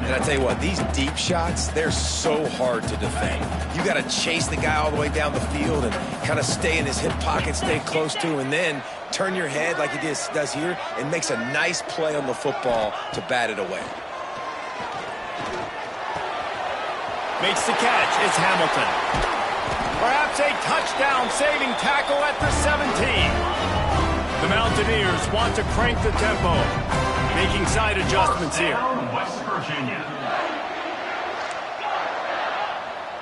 And I tell you what, these deep shots, they're so hard to defend. You got to chase the guy all the way down the field and kind of stay in his hip pocket, stay close to, and then turn your head like he does here and makes a nice play on the football to bat it away. Makes the catch. It's Hamilton. Perhaps a touchdown-saving tackle at the 17. The Mountaineers want to crank the tempo, making side adjustments here. West Virginia.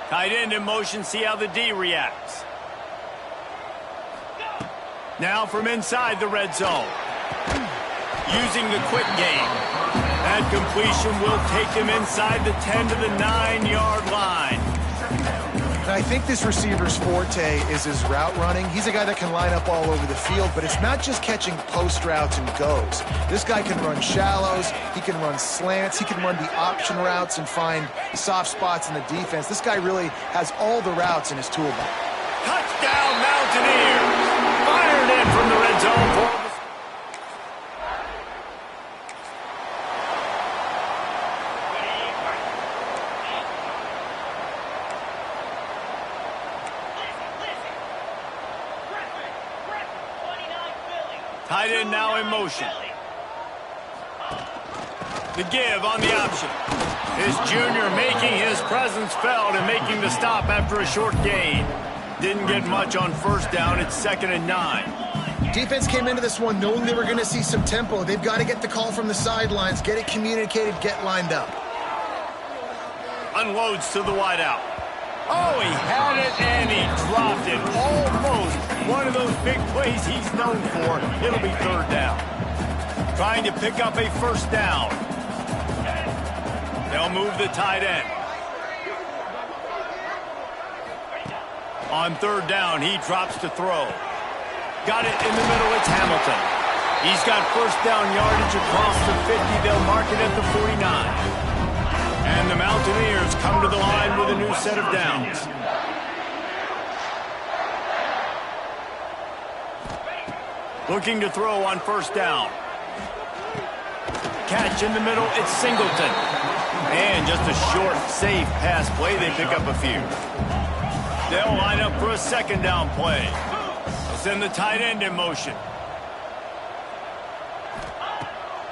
Tight end in motion, see how the D reacts. Now from inside the red zone. Using the quick game. That completion will take him inside the 10 to the 9-yard line. And I think this receiver's forte is his route running. He's a guy that can line up all over the field, but it's not just catching post routes and goes. This guy can run shallows, he can run slants, he can run the option routes and find soft spots in the defense. This guy really has all the routes in his toolbox. Touchdown, Mountaineers! Fired in from the red zone. Tight end now in motion. The give on the option. His junior making his presence felt and making the stop after a short gain. Didn't get much on first down. It's 2nd and 9. Defense came into this one knowing they were going to see some tempo. They've got to get the call from the sidelines, get it communicated, get lined up. Unloads to the wideout. Oh, he had it and he dropped it. Almost one of those big plays he's known for. It'll be 3rd down. Trying to pick up a first down. They'll move the tight end. On 3rd down, he drops to throw. Got it in the middle, it's Hamilton. He's got first down yardage across the 50. They'll mark it at the 49. And the Mountaineers come to the line with a new set of downs. Looking to throw on first down. Catch in the middle, it's Singleton. And just a short, safe pass play, they pick up a few. They'll line up for a 2nd down play. They'll send the tight end in motion.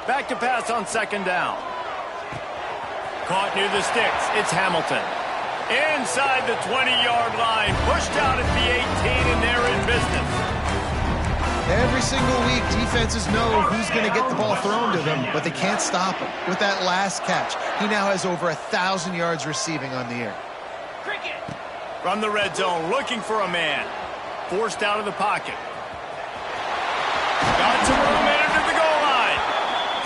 Back to pass on 2nd down. Caught near the sticks, it's Hamilton. Inside the 20-yard line, pushed out at the 18, and they're in business. Every single week, defenses know who's going to get the ball thrown to them, but they can't stop him. With that last catch, he now has over 1,000 yards receiving on the year. From the red zone, looking for a man. Forced out of the pocket. Got some room into the goal line.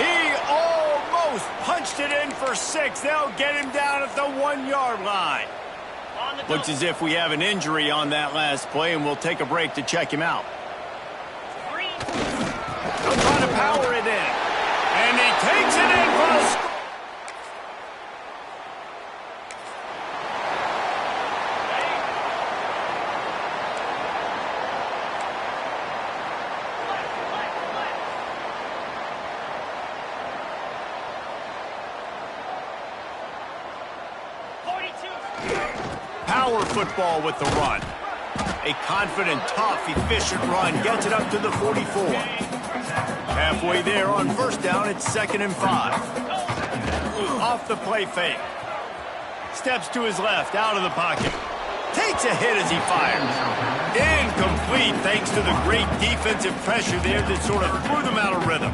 He almost punched it in for 6. They'll get him down at the 1-yard line. Looks as if we have an injury on that last play, and we'll take a break to check him out. They'll try to power it in. And he takes it in for a score. Power football with the run. A confident, tough, efficient run gets it up to the 44. Halfway there on first down, it's 2nd and 5. Off the play fake. Steps to his left, out of the pocket. Takes a hit as he fires. Incomplete thanks to the great defensive pressure there that sort of threw them out of rhythm.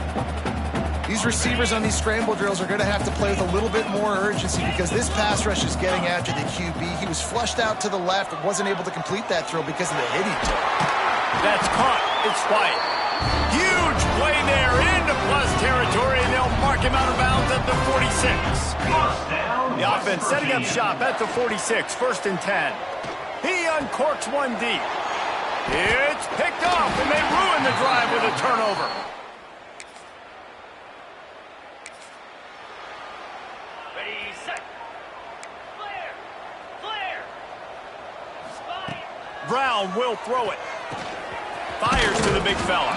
These receivers on these scramble drills are going to have to play with a little bit more urgency because this pass rush is getting after the QB. He was flushed out to the left and wasn't able to complete that throw because of the hit he took. That's caught. It's White. Huge play there into plus territory, and they'll mark him out of bounds at the 46. The offense setting up shop at the 46, 1st and 10. He uncorks one deep. It's picked off, and they ruin the drive with a turnover. Brown will throw it. Fires to the big fella.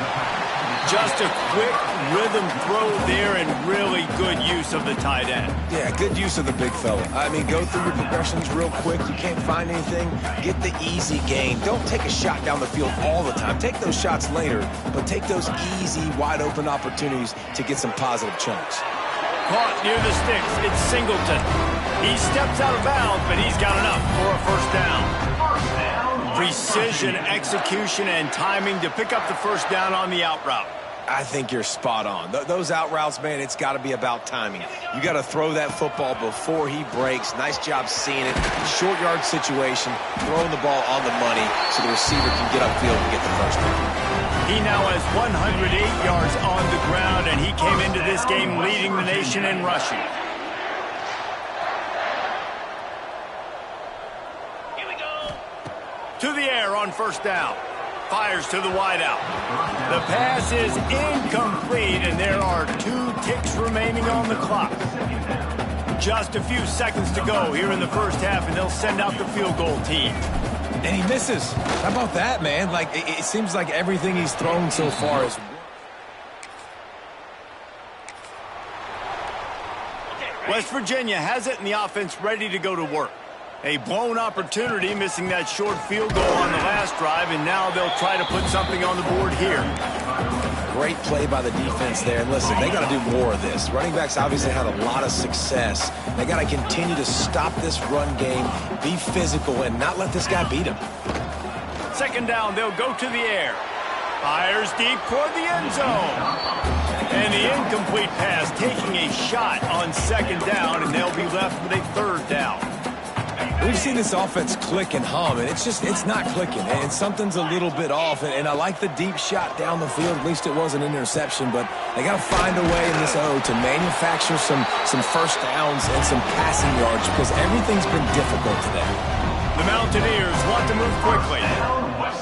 Just a quick rhythm throw there and really good use of the tight end. Yeah, good use of the big fella. I mean, go through your progressions real quick. You can't find anything. Get the easy gain. Don't take a shot down the field all the time. Take those shots later, but take those easy, wide-open opportunities to get some positive chunks. Caught near the sticks. It's Singleton. He steps out of bounds, but he's got enough for a first down. Precision, execution, and timing to pick up the first down on the out route. I think you're spot on. Those out routes, man, it's got to be about timing. You got to throw that football before he breaks. Nice job seeing it. Short yard situation, throwing the ball on the money so the receiver can get upfield and get the first down. He now has 108 yards on the ground, and he came into this game leading the nation in rushing. To the air on first down. Fires to the wideout. The pass is incomplete, and there are 2 ticks remaining on the clock. Just a few seconds to go here in the first half, and they'll send out the field goal team. And he misses. How about that, man? Like, it seems like everything he's thrown so far is... West Virginia has it in the offense ready to go to work. A blown opportunity, missing that short field goal on the last drive, and now they'll try to put something on the board here. Great play by the defense there. And listen, they got to do more of this. Running backs obviously had a lot of success. They got to continue to stop this run game, be physical, and not let this guy beat him. Second down, they'll go to the air. Fires deep toward the end zone. And the incomplete pass taking a shot on second down, and they'll be left with a third down. We've seen this offense click and hum, and it's not clicking, and something's a little bit off. And I like the deep shot down the field. At least it was an interception, but they got to find a way in this to manufacture some first downs and some passing yards because everything's been difficult today. The Mountaineers want to move quickly.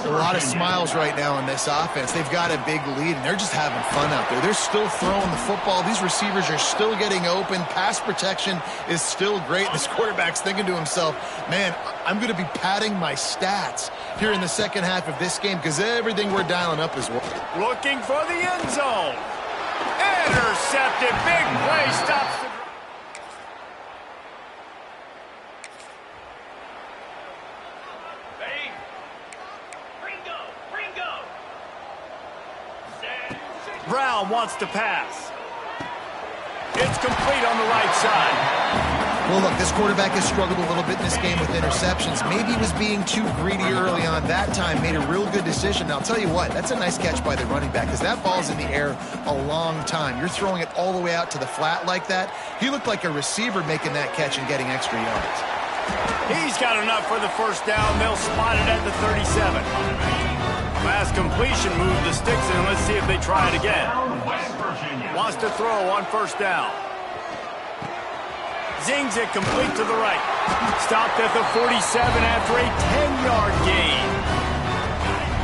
A lot of smiles right now in this offense. They've got a big lead, and they're just having fun out there. They're still throwing the football. These receivers are still getting open. Pass protection is still great. This quarterback's thinking to himself, man, I'm going to be padding my stats here in the second half of this game because everything we're dialing up is working. Looking for the end zone. Intercepted. Big play. Stops the... Brown wants to pass. It's complete on the right side. Well, look, this quarterback has struggled a little bit in this game with interceptions. Maybe he was being too greedy early on that time, made a real good decision. Now, I'll tell you what, that's a nice catch by the running back because that ball's in the air a long time. You're throwing it all the way out to the flat like that. He looked like a receiver making that catch and getting extra yards. He's got enough for the first down. They'll spot it at the 37. Last completion moved the sticks in. Let's see if they try it again. Wants to throw on first down. Zings it complete to the right. Stopped at the 47 after a 10-yard gain.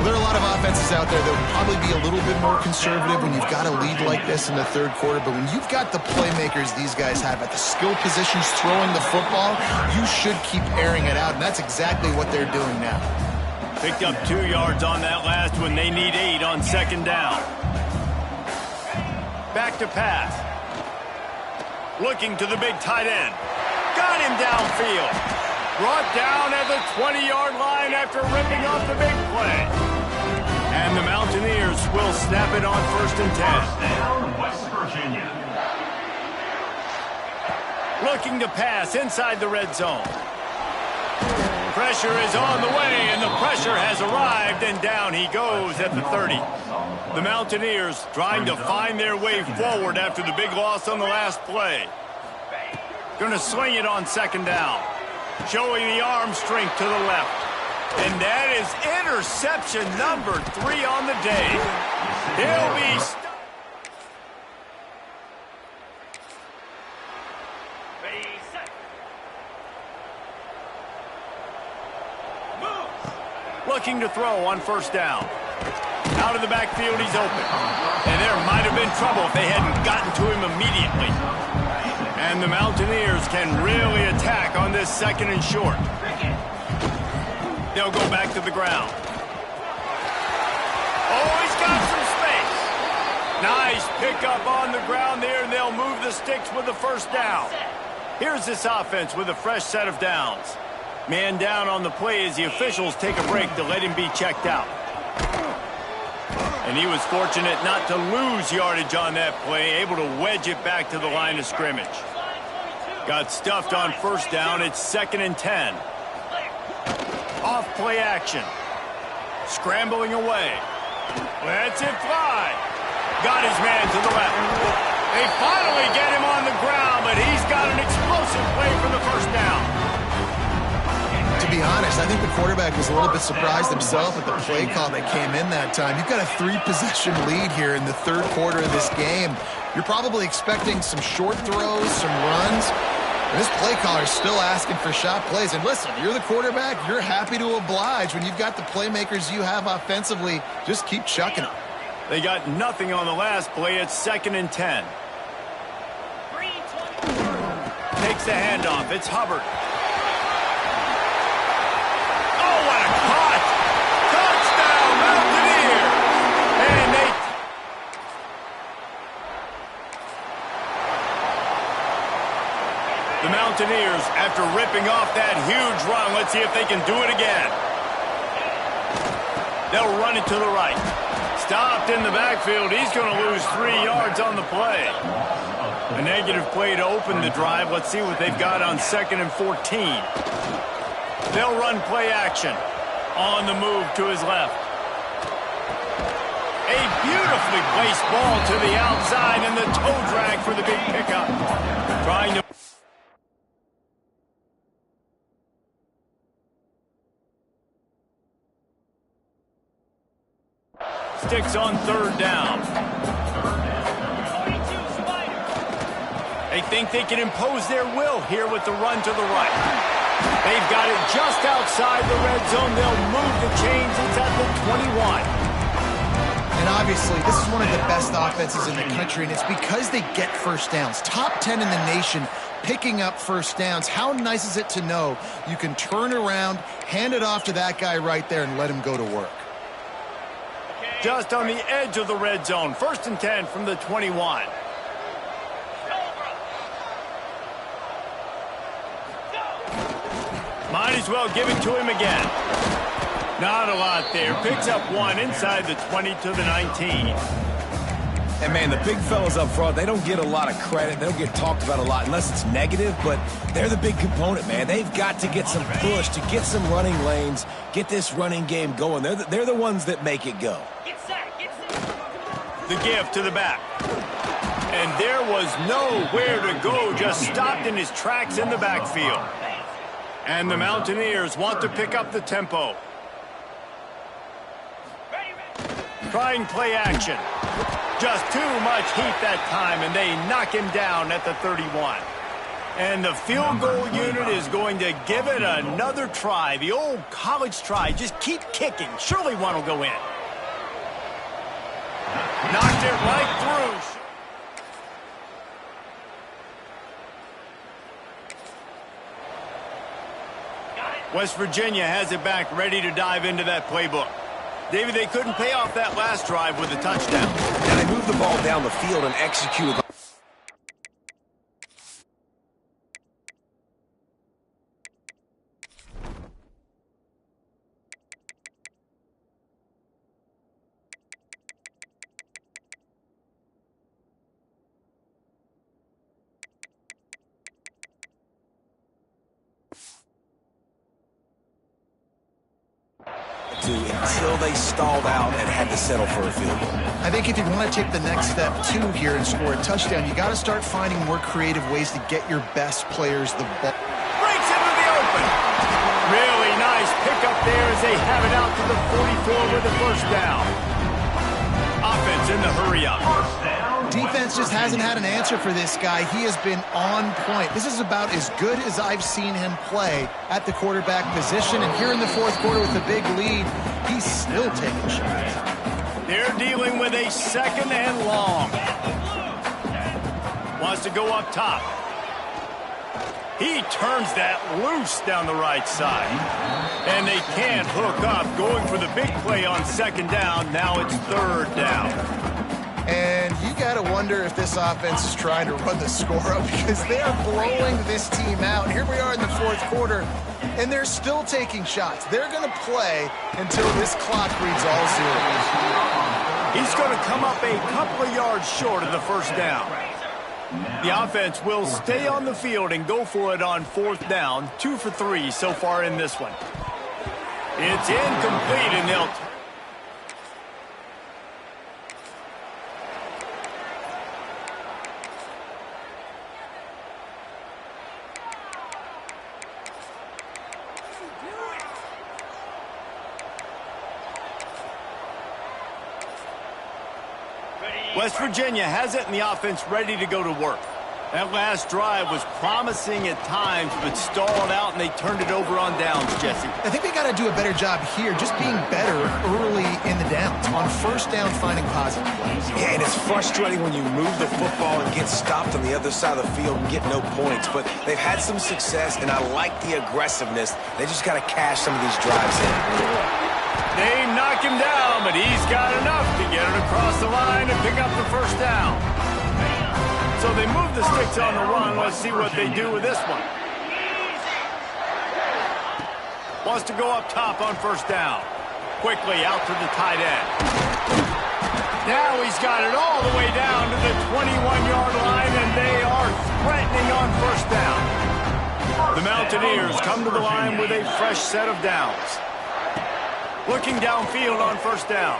Well, there are a lot of offenses out there that would probably be a little bit more conservative when you've got a lead like this in the third quarter. But when you've got the playmakers these guys have at the skill positions throwing the football, you should keep airing it out. And that's exactly what they're doing now. Picked up 2 yards on that last one. They need 8 on second down. Back to pass. Looking to the big tight end. Got him downfield. Brought down at the 20-yard line after ripping off the big play. And the Mountaineers will snap it on first and 10. Down, West Virginia. Looking to pass inside the red zone. Pressure is on the way, and the pressure has arrived, and down he goes at the 30. The Mountaineers trying to find their way forward after the big loss on the last play. Going to sling it on second down. Showing the arm strength to the left. And that is interception number 3 on the day. He'll be stuck. Looking to throw on first down. Out of the backfield, he's open. And there might have been trouble if they hadn't gotten to him immediately. And the Mountaineers can really attack on this second and short. They'll go back to the ground. Oh, he's got some space. Nice pickup on the ground there, and they'll move the sticks with the first down. Here's this offense with a fresh set of downs. Man down on the play as the officials take a break to let him be checked out. And he was fortunate not to lose yardage on that play, able to wedge it back to the line of scrimmage. Got stuffed on first down. It's second and 10. Off play action. Scrambling away. Lets it fly. Got his man to the left. They finally get him on the ground, but he's got an explosive play for the first down. To be honest, I think the quarterback was a little bit surprised himself at the play call that came in that time. You've got a 3-possession lead here in the third quarter of this game. You're probably expecting some short throws, some runs. And this play caller is still asking for shot plays. And listen, you're the quarterback. You're happy to oblige. When you've got the playmakers you have offensively, just keep chucking them. They got nothing on the last play. It's second and 10. Takes the handoff. It's Hubbard. Oh, what a After ripping off that huge run, let's see if they can do it again. They'll run it to the right. Stopped in the backfield. He's going to lose 3 yards on the play. A negative play to open the drive. Let's see what they've got on 2nd and 14. They'll run play action. On the move to his left. A beautifully placed ball to the outside and the toe drag for the big pickup. Trying to... Sticks on 3rd down. They think they can impose their will here with the run to the right. They've got it just outside the red zone. They'll move the chains. It's at the 21. And obviously, this is one of the best offenses in the country, and it's because they get first downs. Top 10 in the nation picking up first downs. How nice is it to know you can turn around, hand it off to that guy right there, and let him go to work? Just on the edge of the red zone. 1st and 10 from the 21. Might as well give it to him again. Not a lot there. Picks up 1 inside the 20 to the 19. And, man, the big fellas up front, they don't get a lot of credit. They don't get talked about a lot unless it's negative, but they're the big component, man. They've got to get some push, to get some running lanes, get this running game going. They're the ones that make it go. The give to the back. And there was nowhere to go, just stopped in his tracks in the backfield. And the Mountaineers want to pick up the tempo. Trying play action. Just too much heat that time, and they knock him down at the 31. And the field goal unit is going to give it another try. The old college try. Just keep kicking. Surely one will go in. Knocked it right through. West Virginia has it back, ready to dive into that playbook. David, they couldn't pay off that last drive with a touchdown. And they moved the ball down the field and executed. Until they stalled out and had to settle for a field goal. I think if you want to take the next step, too, here and score a touchdown, you got to start finding more creative ways to get your best players the ball. Breaks into the open. Really nice pickup there as they have it out to the 44 with a 1st down. Offense in the hurry-up. Defense just hasn't had an answer for this guy. He has been on point. This is about as good as I've seen him play at the quarterback position. And here in the 4th quarter with a big lead, he's still taking shots. They're dealing with a 2nd and long. Wants to go up top. He turns that loose down the right side. And they can't hook up. Going for the big play on 2nd down. Now it's 3rd down. And you got to wonder if this offense is trying to run the score up because they are blowing this team out. Here we are in the 4th quarter, and they're still taking shots. They're going to play until this clock reads all zeros. He's going to come up a couple of yards short of the 1st down. The offense will stay on the field and go for it on 4th down. 2 for 3 so far in this one. It's incomplete, and they'll... West Virginia has it, and the offense ready to go to work. That last drive was promising at times, but stalled out, and they turned it over on downs, Jesse. I think they got to do a better job here, just being better early in the downs. On 1st down, finding positive plays. Yeah, and it's frustrating when you move the football and get stopped on the other side of the field and get no points. But they've had some success, and I like the aggressiveness. They just got to cash some of these drives in. They knock him down, but he's got enough to get it across the line and pick up the 1st down. So they move the sticks on the run. Let's see what they do with this one. Wants to go up top on first down. Quickly out to the tight end. Now he's got it all the way down to the 21-yard line, and they are threatening on first down. The Mountaineers come to the line with a fresh set of downs. Looking downfield on first down.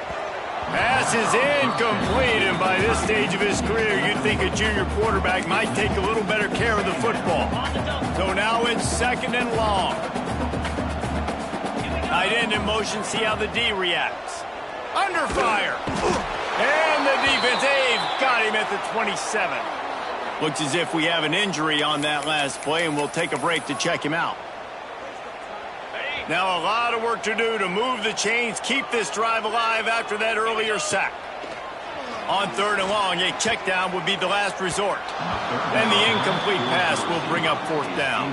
Pass is incomplete, and by this stage of his career, you'd think a junior quarterback might take a little better care of the football. So now it's second and long. Tight end in motion, see how the D reacts. Under fire. And the defense, they've got him at the 27. Looks as if we have an injury on that last play, and we'll take a break to check him out. Now a lot of work to do to move the chains, keep this drive alive after that earlier sack. On third and long, a check down would be the last resort. Then the incomplete pass will bring up fourth down.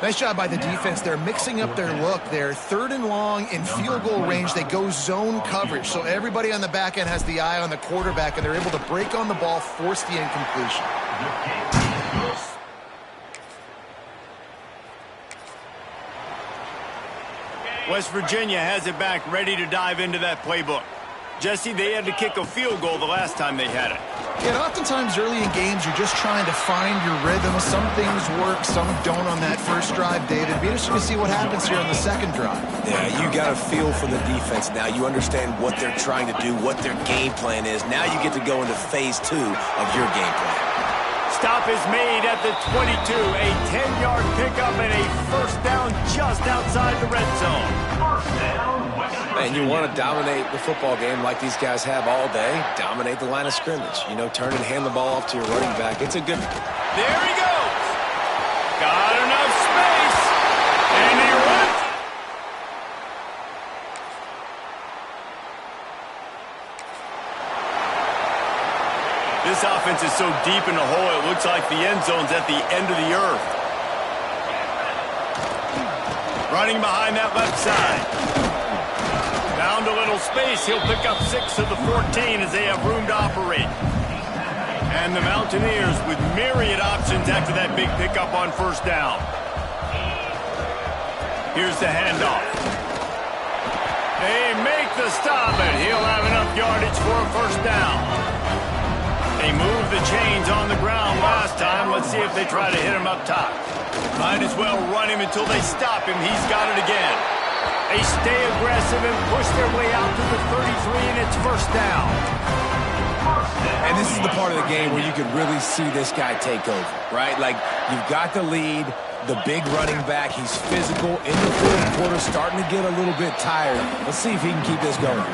Nice job by the defense. They're mixing up their look there. Third and long in field goal range. They go zone coverage. So everybody on the back end has the eye on the quarterback, and they're able to break on the ball, force the incompletion. West Virginia has it back, ready to dive into that playbook. Jesse, they had to kick a field goal the last time they had it. Yeah, oftentimes early in games, you're just trying to find your rhythm. Some things work, some don't on that first drive, David. Be interesting to see what happens here on the second drive. Yeah, you got a feel for the defense now. You understand what they're trying to do, what their game plan is. Now you get to go into phase 2 of your game plan. Stop is made at the 22. A 10-yard pickup and a first down just outside the red zone. First down, West Virginia. And you want to dominate the football game like these guys have all day. Dominate the line of scrimmage. You know, turn and hand the ball off to your running back. It's a good... There he goes. Got enough space. And he runs. This offense is so deep in the hole, it looks like the end zone's at the end of the earth. Running behind that left side. Found a little space. He'll pick up 6 of the 14 as they have room to operate. And the Mountaineers with myriad options after that big pickup on first down. Here's the handoff. They make the stop, and he'll have enough yardage for a first down. They moved the chains on the ground last time. Let's see if they try to hit him up top. Might as well run him until they stop him. He's got it again. They stay aggressive and push their way out to the 33, and it's first down. And this is the part of the game where you could really see this guy take over, right? Like, you've got the lead, the big running back. He's physical in the fourth quarter, starting to get a little bit tired. Let's see if he can keep this going.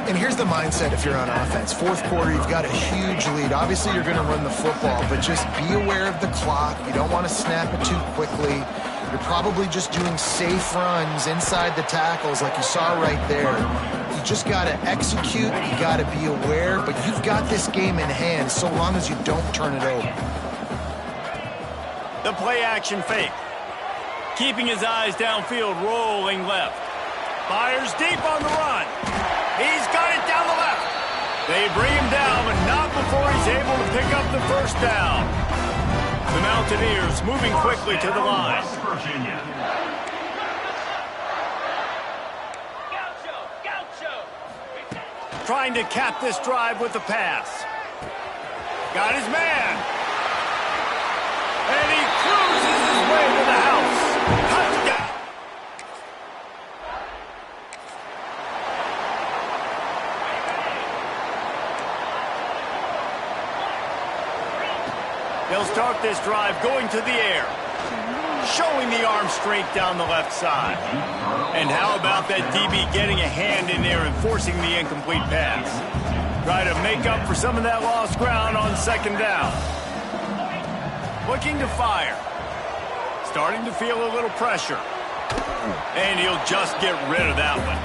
And here's the mindset if you're on offense. Fourth quarter, you've got a huge lead. Obviously, you're going to run the football, but just be aware of the clock. You don't want to snap it too quickly. You're probably just doing safe runs inside the tackles like you saw right there. You just got to execute. You got to be aware, but you've got this game in hand so long as you don't turn it over. The play action fake. Keeping his eyes downfield, rolling left. Fires deep on the run. He's got it down the left. They bring him down, but not before he's able to pick up the first down. The Mountaineers moving quickly to the line. West Virginia. Trying to cap this drive with the pass. Got his man. And he cruises his way to the house. Touchdown. They'll start this drive going to the air. Showing the arm strength down the left side. And how about that DB getting a hand in there and forcing the incomplete pass? Try to make up for some of that lost ground on second down. Looking to fire. Starting to feel a little pressure. And he'll just get rid of that one.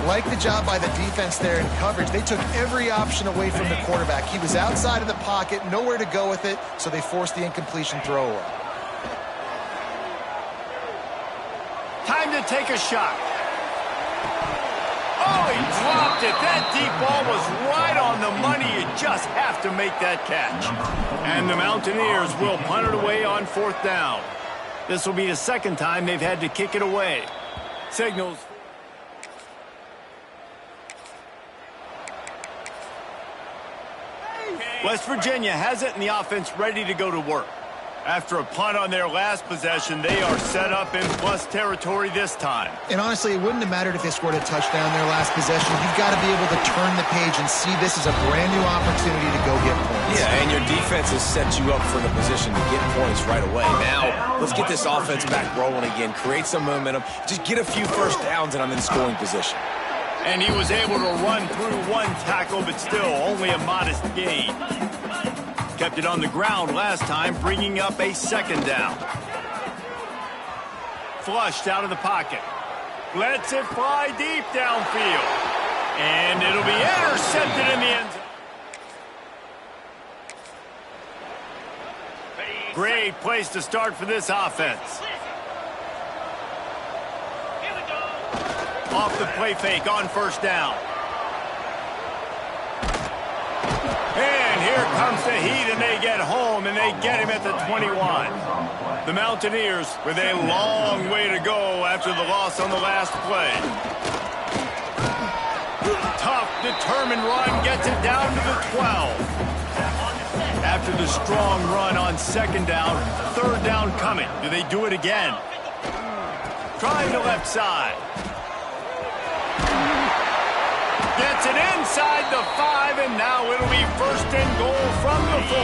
Like the job by the defense there in coverage. They took every option away from the quarterback. He was outside of the pocket, nowhere to go with it, so they forced the incompletion throw away. Time to take a shot. Oh, he dropped it. That deep ball was right on the money. You just have to make that catch. And the Mountaineers will punt it away on fourth down. This will be the second time they've had to kick it away. Signals. West Virginia has it and the offense ready to go to work. After a punt on their last possession, they are set up in plus territory this time. And honestly, it wouldn't have mattered if they scored a touchdown their last possession. You've got to be able to turn the page and see this as a brand new opportunity to go get points. Yeah, and your defense has set you up for the position to get points right away. Now, let's get this offense back rolling again, create some momentum, just get a few first downs, and I'm in scoring position. And he was able to run through one tackle, but still only a modest gain. Kept it on the ground last time, bringing up a second down. Flushed out of the pocket. Lets it fly deep downfield. And it'll be intercepted in the end zone. Great place to start for this offense. Off the play fake on first down. And here comes the heat, and they get home, and they get him at the 21. The Mountaineers with a long way to go after the loss on the last play. Tough, determined run gets it down to the 12. After the strong run on second down, third down coming. Do they do it again? Trying the left side. Gets it inside the 5, and now it'll be first and goal from the 4.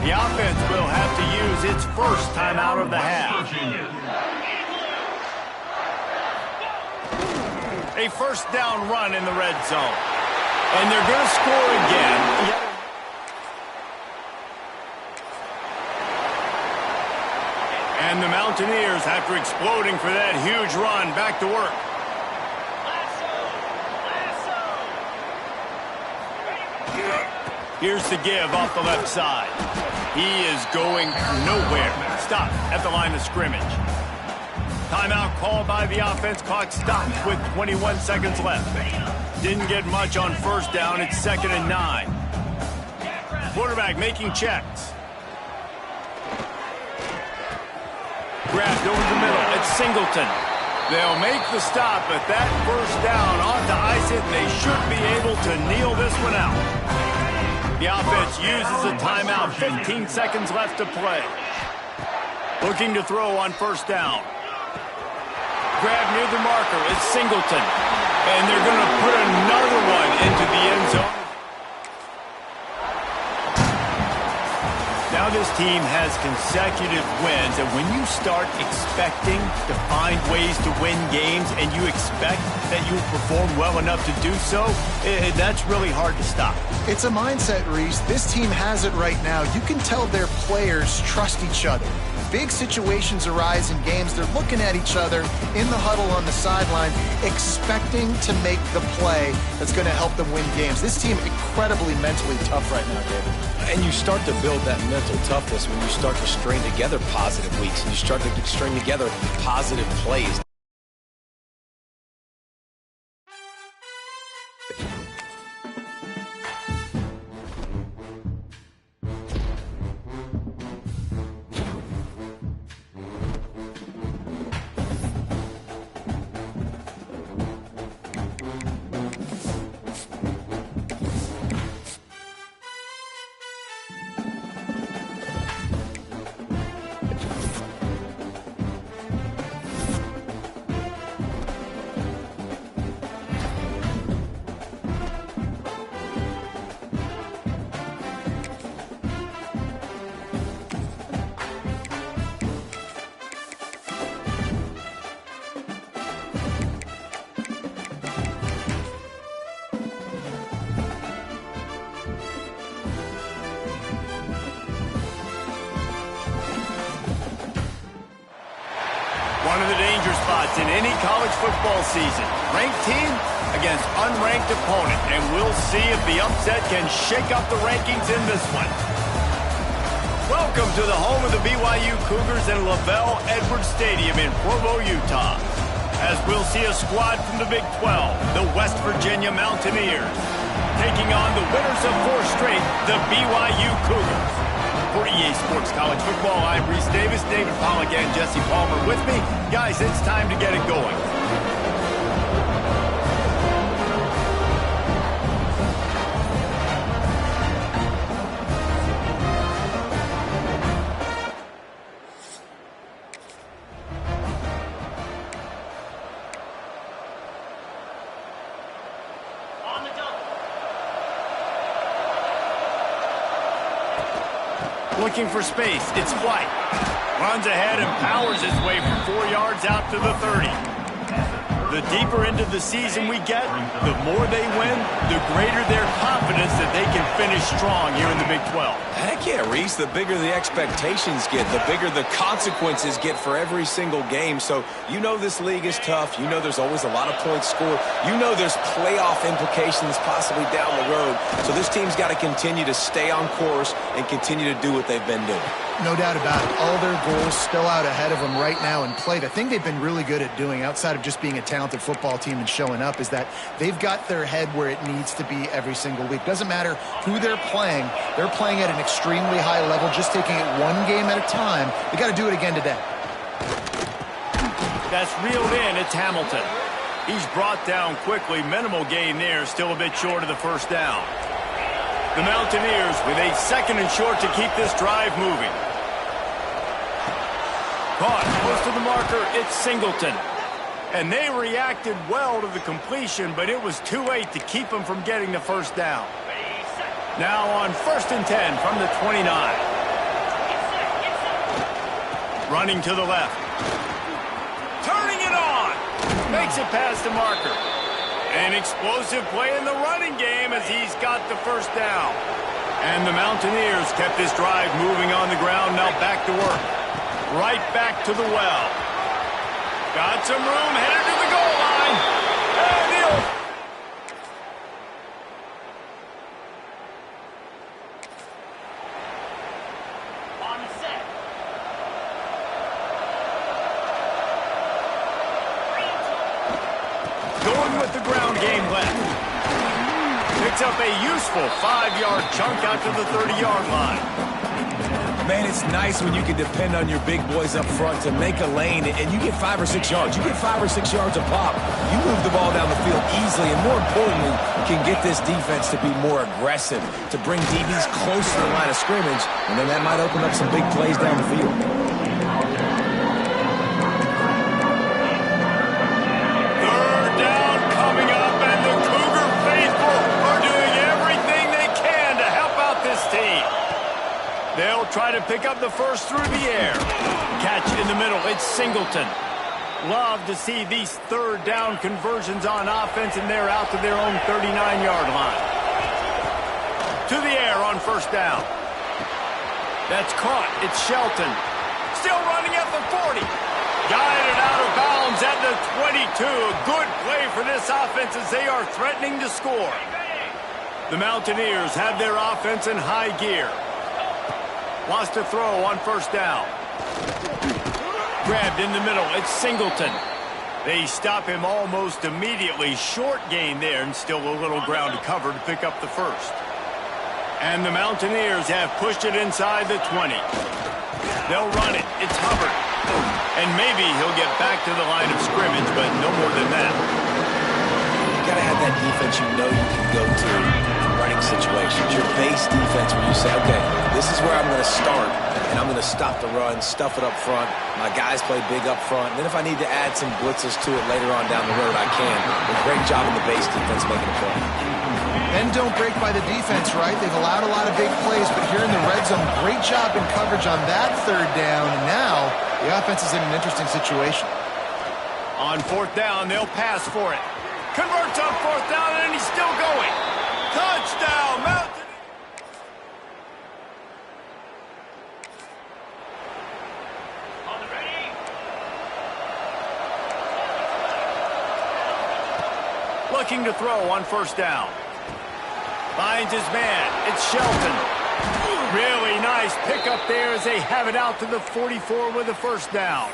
The offense will have to use its first time out of the half. A first down run in the red zone. And they're going to score again. And the Mountaineers, after exploding for that huge run, back to work. Here's the give off the left side. He is going nowhere. Stop at the line of scrimmage. Timeout called by the offense. Clock stopped with 21 seconds left. Didn't get much on first down. It's 2nd and 9. Quarterback making checks. Grabbed over the middle. It's Singleton. They'll make the stop, but that first down ought to ice it, and they should be able to kneel this one out. The offense uses a timeout. 15 seconds left to play. Looking to throw on first down. Grab near the marker. It's Singleton. And they're going to put another one into the end zone. Now this team has consecutive wins, and when you start expecting to find ways to win games and you expect that you'll perform well enough to do so, that's really hard to stop. It's a mindset, Reese. This team has it right now. You can tell their players trust each other. Big situations arise in games. They're looking at each other in the huddle on the sideline, expecting to make the play that's going to help them win games. This team incredibly mentally tough right now, David. And you start to build that mental toughness when you start to string together positive weeks and you start to string together positive plays. One of the danger spots in any college football season. Ranked team against unranked opponent. And we'll see if the upset can shake up the rankings in this one. Welcome to the home of the BYU Cougars in LaVell Edwards Stadium in Provo, Utah. As we'll see a squad from the Big 12, the West Virginia Mountaineers, taking on the winners of 4 straight, the BYU Cougars. for EA Sports College Football. I'm Reese Davis, David Pollack, and Jesse Palmer with me. Guys, it's time to get it going. Looking for space, it's Flight. Runs ahead and powers his way for 4 yards out to the 30. The deeper into the season we get, the more they win, the greater their confidence that they can finish strong here in the Big 12. Heck yeah, Reese. The bigger the expectations get, the bigger the consequences get for every single game. So you know this league is tough. You know there's always a lot of points scored. You know there's playoff implications possibly down the road. So this team's got to continue to stay on course and continue to do what they've been doing. No doubt about it. All their goals still out ahead of them right now in play. The thing they've been really good at doing, outside of just being a talented football team and showing up, is that they've got their head where it needs to be every single week. Doesn't matter who they're playing at an extremely high level, just taking it one game at a time. They got to do it again today. That's reeled in. It's Hamilton. He's brought down quickly. Minimal gain there. Still a bit short of the first down. The Mountaineers with a 2nd and short to keep this drive moving. Caught close to the marker. It's Singleton. And they reacted well to the completion, but it was too late to keep them from getting the first down. Now on 1st and 10 from the 29. Running to the left. Turning it on. Makes it past the marker. An explosive play in the running game as he's got the first down. And the Mountaineers kept this drive moving on the ground. Now back to work. Right back to the well. Got some room, headed to the goal line. And he'll... On the set. Going with the ground game left. Picks up a useful 5-yard chunk out to the 30-yard line. Man, it's nice when you can depend on your big boys up front to make a lane, and you get 5 or 6 yards. You get 5 or 6 yards a pop. You move the ball down the field easily, and more importantly, can get this defense to be more aggressive, to bring DBs close to the line of scrimmage, and then that might open up some big plays down the field. Third down coming up, and the Cougar faithful are doing everything they can to help out this team. They'll try to pick up the first through the air. Catch in the middle. It's Singleton. Love to see these third down conversions on offense, and they're out to their own 39-yard line. To the air on 1st down. That's caught. It's Shelton. Still running at the 40. Guided out of bounds at the 22. A good play for this offense as they are threatening to score. The Mountaineers have their offense in high gear. Wants to throw on 1st down. Grabbed in the middle. It's Singleton. They stop him almost immediately. Short gain there, and still a little ground to cover to pick up the first. And the Mountaineers have pushed it inside the 20. They'll run it. It's Hubbard. And maybe he'll get back to the line of scrimmage, but no more than that. You got to have that defense you know you can go to in running situations. Your base defense where you say, okay, this is where I'm going to start, and I'm going to stop the run, stuff it up front. My guys play big up front. And then if I need to add some blitzes to it later on down the road, I can. But great job in the base defense making a play. Bend don't break by the defense, right? They've allowed a lot of big plays, but here in the red zone, great job in coverage on that 3rd down. And now the offense is in an interesting situation. On 4th down, they'll pass for it. Converts on 4th down, and he's still going. Touchdown, Mountain. On the ready. Looking to throw on 1st down. Finds his man. It's Shelton. Really nice pickup there as they have it out to the 44 with the 1st down.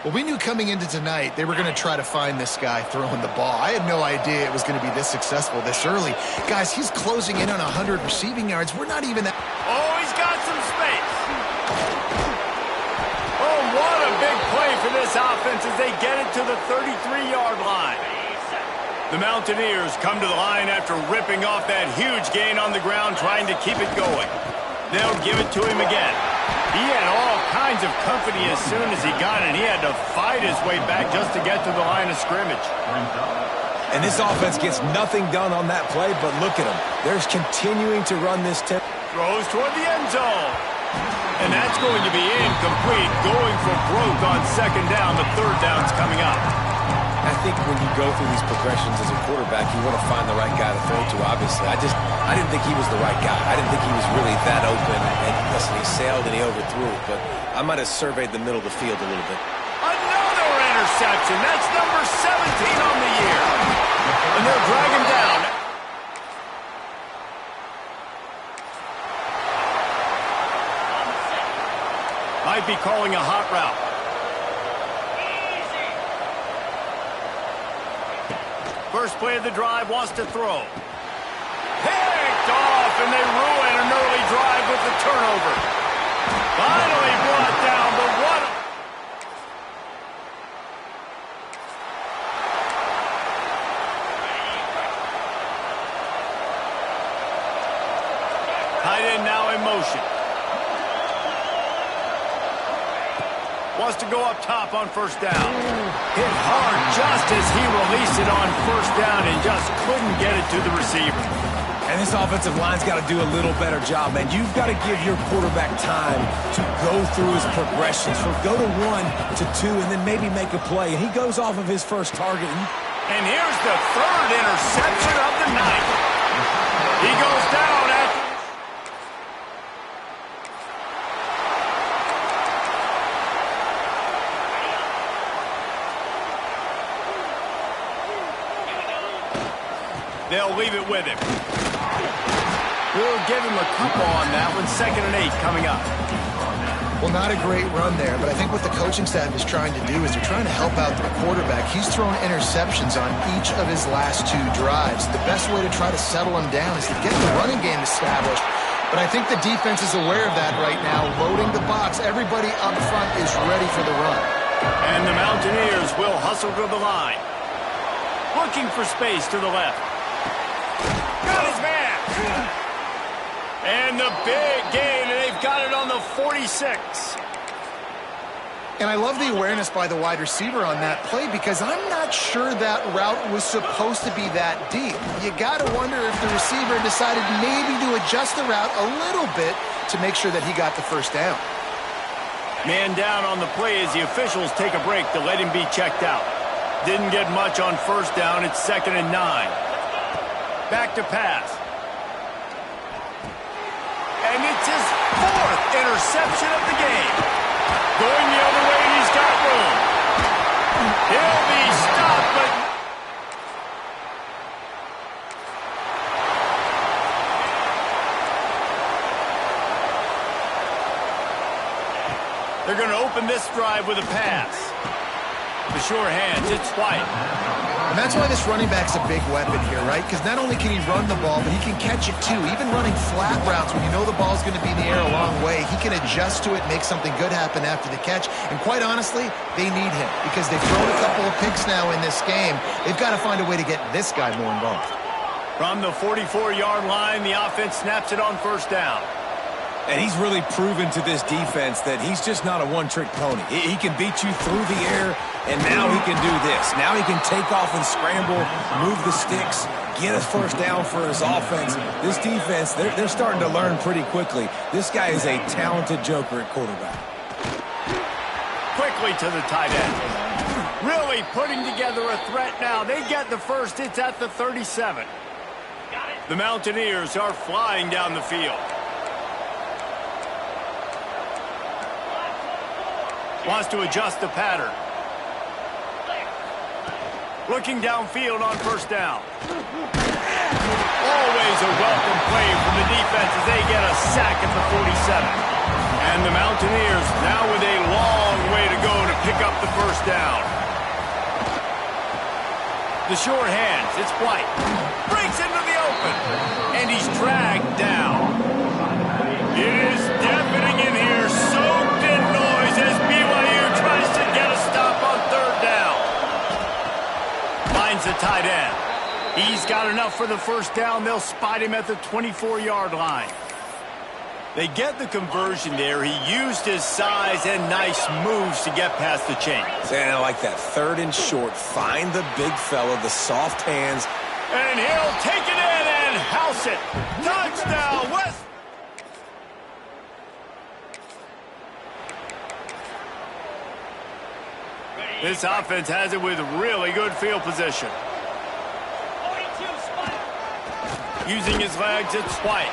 Well, we knew coming into tonight they were going to try to find this guy throwing the ball. I had no idea it was going to be this successful this early. Guys, he's closing in on 100 receiving yards. We're not even that... Oh, he's got some for this offense as they get it to the 33-yard line. The Mountaineers come to the line after ripping off that huge gain on the ground, trying to keep it going. They'll give it to him again. He had all kinds of company as soon as he got it. He had to fight his way back just to get to the line of scrimmage. And this offense gets nothing done on that play, but look at them. They're continuing to run this tempo. Throws toward the end zone. And that's going to be incomplete, going for broke on second down. The third down's coming up. I think when you go through these progressions as a quarterback, you want to find the right guy to throw to, obviously. I didn't think he was the right guy. I didn't think he was really that open. And listen, he sailed and he overthrew it, but I might have surveyed the middle of the field a little bit. Another interception. That's number 17 on the year. And they'll drag him down. Might be calling a hot route. First play of the drive, wants to throw. Picked off, and they ruin an early drive with the turnover. Finally brought down, but what? Tight end now in motion. Wants to go up top on first down. Hit hard just as he released it on first down and just couldn't get it to the receiver. And this offensive line's got to do a little better job, man. You've got to give your quarterback time to go through his progressions. From go to 1 to 2 and then maybe make a play. And he goes off of his first target. And here's the third interception of the night. He goes down after... They'll leave it with him. We'll give him a couple on that one. 2nd and 8 coming up. Well, not a great run there, but I think what the coaching staff is trying to do is they're trying to help out the quarterback. He's thrown interceptions on each of his last 2 drives. The best way to try to settle him down is to get the running game established. But I think the defense is aware of that right now, loading the box. Everybody up front is ready for the run. And the Mountaineers will hustle to the line. Looking for space to the left. Got his man. And the big gain, and they've got it on the 46. And I love the awareness by the wide receiver on that play because I'm not sure that route was supposed to be that deep. You got to wonder if the receiver decided maybe to adjust the route a little bit to make sure that he got the first down. Man down on the play as the officials take a break to let him be checked out. Didn't get much on first down. It's 2nd and 9. Back to pass. And it's his 4th interception of the game. Going the other way, and he's got room. He'll be stopped, but... They're going to open this drive with a pass. The sure hands, it's White. And that's why this running back's a big weapon here, right? Because not only can he run the ball, but he can catch it too. Even running flat routes when you know the ball's going to be in the air a long way, he can adjust to it, make something good happen after the catch. And quite honestly, they need him because they've thrown a couple of picks now in this game. They've got to find a way to get this guy more involved. From the 44-yard line, the offense snaps it on first down. And he's really proven to this defense that he's just not a one-trick pony. He can beat you through the air, and now he can do this. Now he can take off and scramble, move the sticks, get a first down for his offense. This defense, they're starting to learn pretty quickly. This guy is a talented joker at quarterback. Quickly to the tight end. Really putting together a threat now. They get the first. It's at the 37. The Mountaineers are flying down the field. Wants to adjust the pattern. Looking downfield on first down. Always a welcome play from the defense as they get a sack at the 47. And the Mountaineers now with a long way to go to pick up the first down. The short hands, it's White. Breaks into the open. And he's dragged down. It is deafening in here, soaked in noise as BYU tries to get a stop. finds the tight end. He's got enough for the first down. They'll spot him at the 24-yard line. They get the conversion there. He used his size and nice moves to get past the chains. And I like that. 3rd and short. Find the big fella, the soft hands. And he'll take it in and house it. Touchdown, West. This offense has it with really good field position. 42, spot. Using his legs, it's White.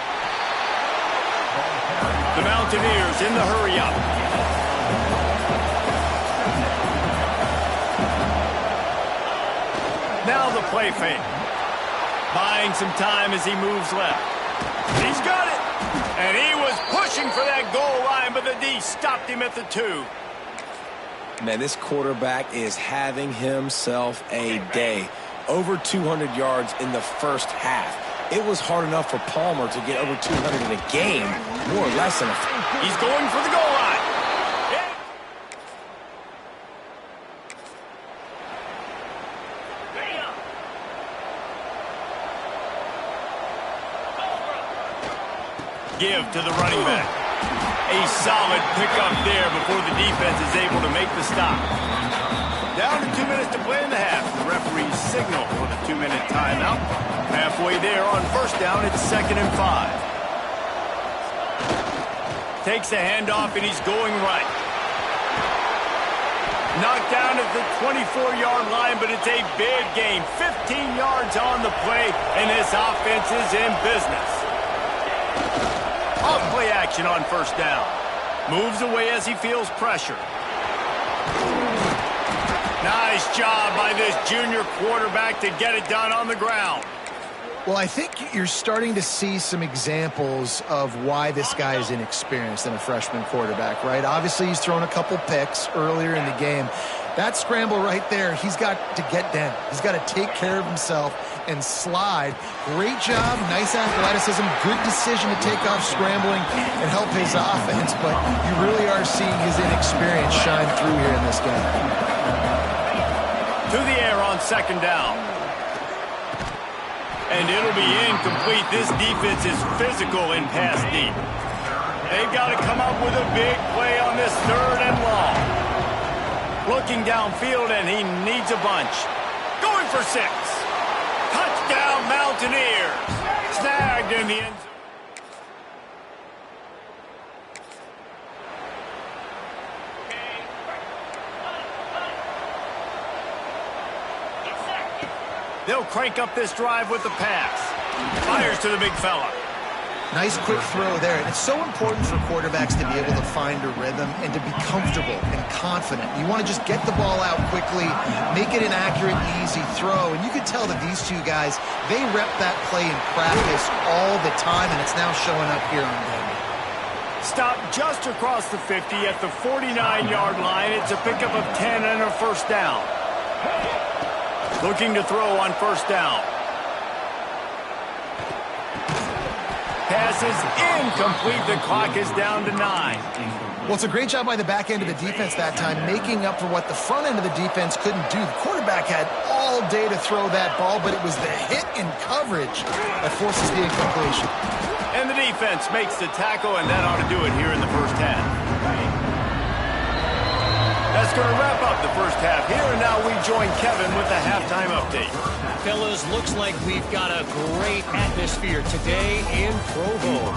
The Mountaineers in the hurry-up. Now the play fake. Buying some time as he moves left. He's got it! And he was pushing for that goal line, but the D stopped him at the 2. Man, this quarterback is having himself a day. Over 200 yards in the first half. It was hard enough for Palmer to get over 200 in a game, more or less. He's going for the goal line. Give to the running back. A solid pickup there before the defense is able to make the stop. Down to 2 minutes to play in the half. The referee's signal for the 2-minute timeout. Halfway there on first down, it's 2nd and 5. Takes the handoff and he's going right. Knocked down at the 24-yard line, but it's a big gain. 15 yards on the play, and this offense is in business. Off play action on first down. Moves away as he feels pressure. Nice job by this junior quarterback to get it done on the ground. Well, I think you're starting to see some examples of why this guy is inexperienced in a freshman quarterback, right? Obviously, he's thrown a couple picks earlier in the game. That scramble right there, he's got to get down. He's got to take care of himself and slide. Great job, nice athleticism, good decision to take off scrambling and help his offense, but you really are seeing his inexperience shine through here in this game. To the air on second down. And it'll be incomplete. This defense is physical in pass deep. They've got to come up with a big play on this 3rd and long. Looking downfield, and he needs a bunch. Going for 6. Touchdown, Mountaineers. Snagged in the end zone. They'll crank up this drive with the pass. Fires to the big fella. Nice quick throw there. And it's so important for quarterbacks to be able to find a rhythm and to be comfortable and confident. You want to just get the ball out quickly, make it an accurate, easy throw. And you can tell that these two guys, they rep that play in practice all the time, and it's now showing up here on game. Stop just across the 50 at the 49-yard line. It's a pickup of 10 and a first down. Looking to throw on first down. Pass is incomplete. The clock is down to 9. Well, it's a great job by the back end of the defense that time, making up for what the front end of the defense couldn't do. The quarterback had all day to throw that ball, but it was the hit in coverage that forces the incompletion. And the defense makes the tackle, and that ought to do it here in the first half. That's going to wrap up the first half here, and now we join Kevin with the halftime update. Fellas, looks like we've got a great atmosphere today in Provo.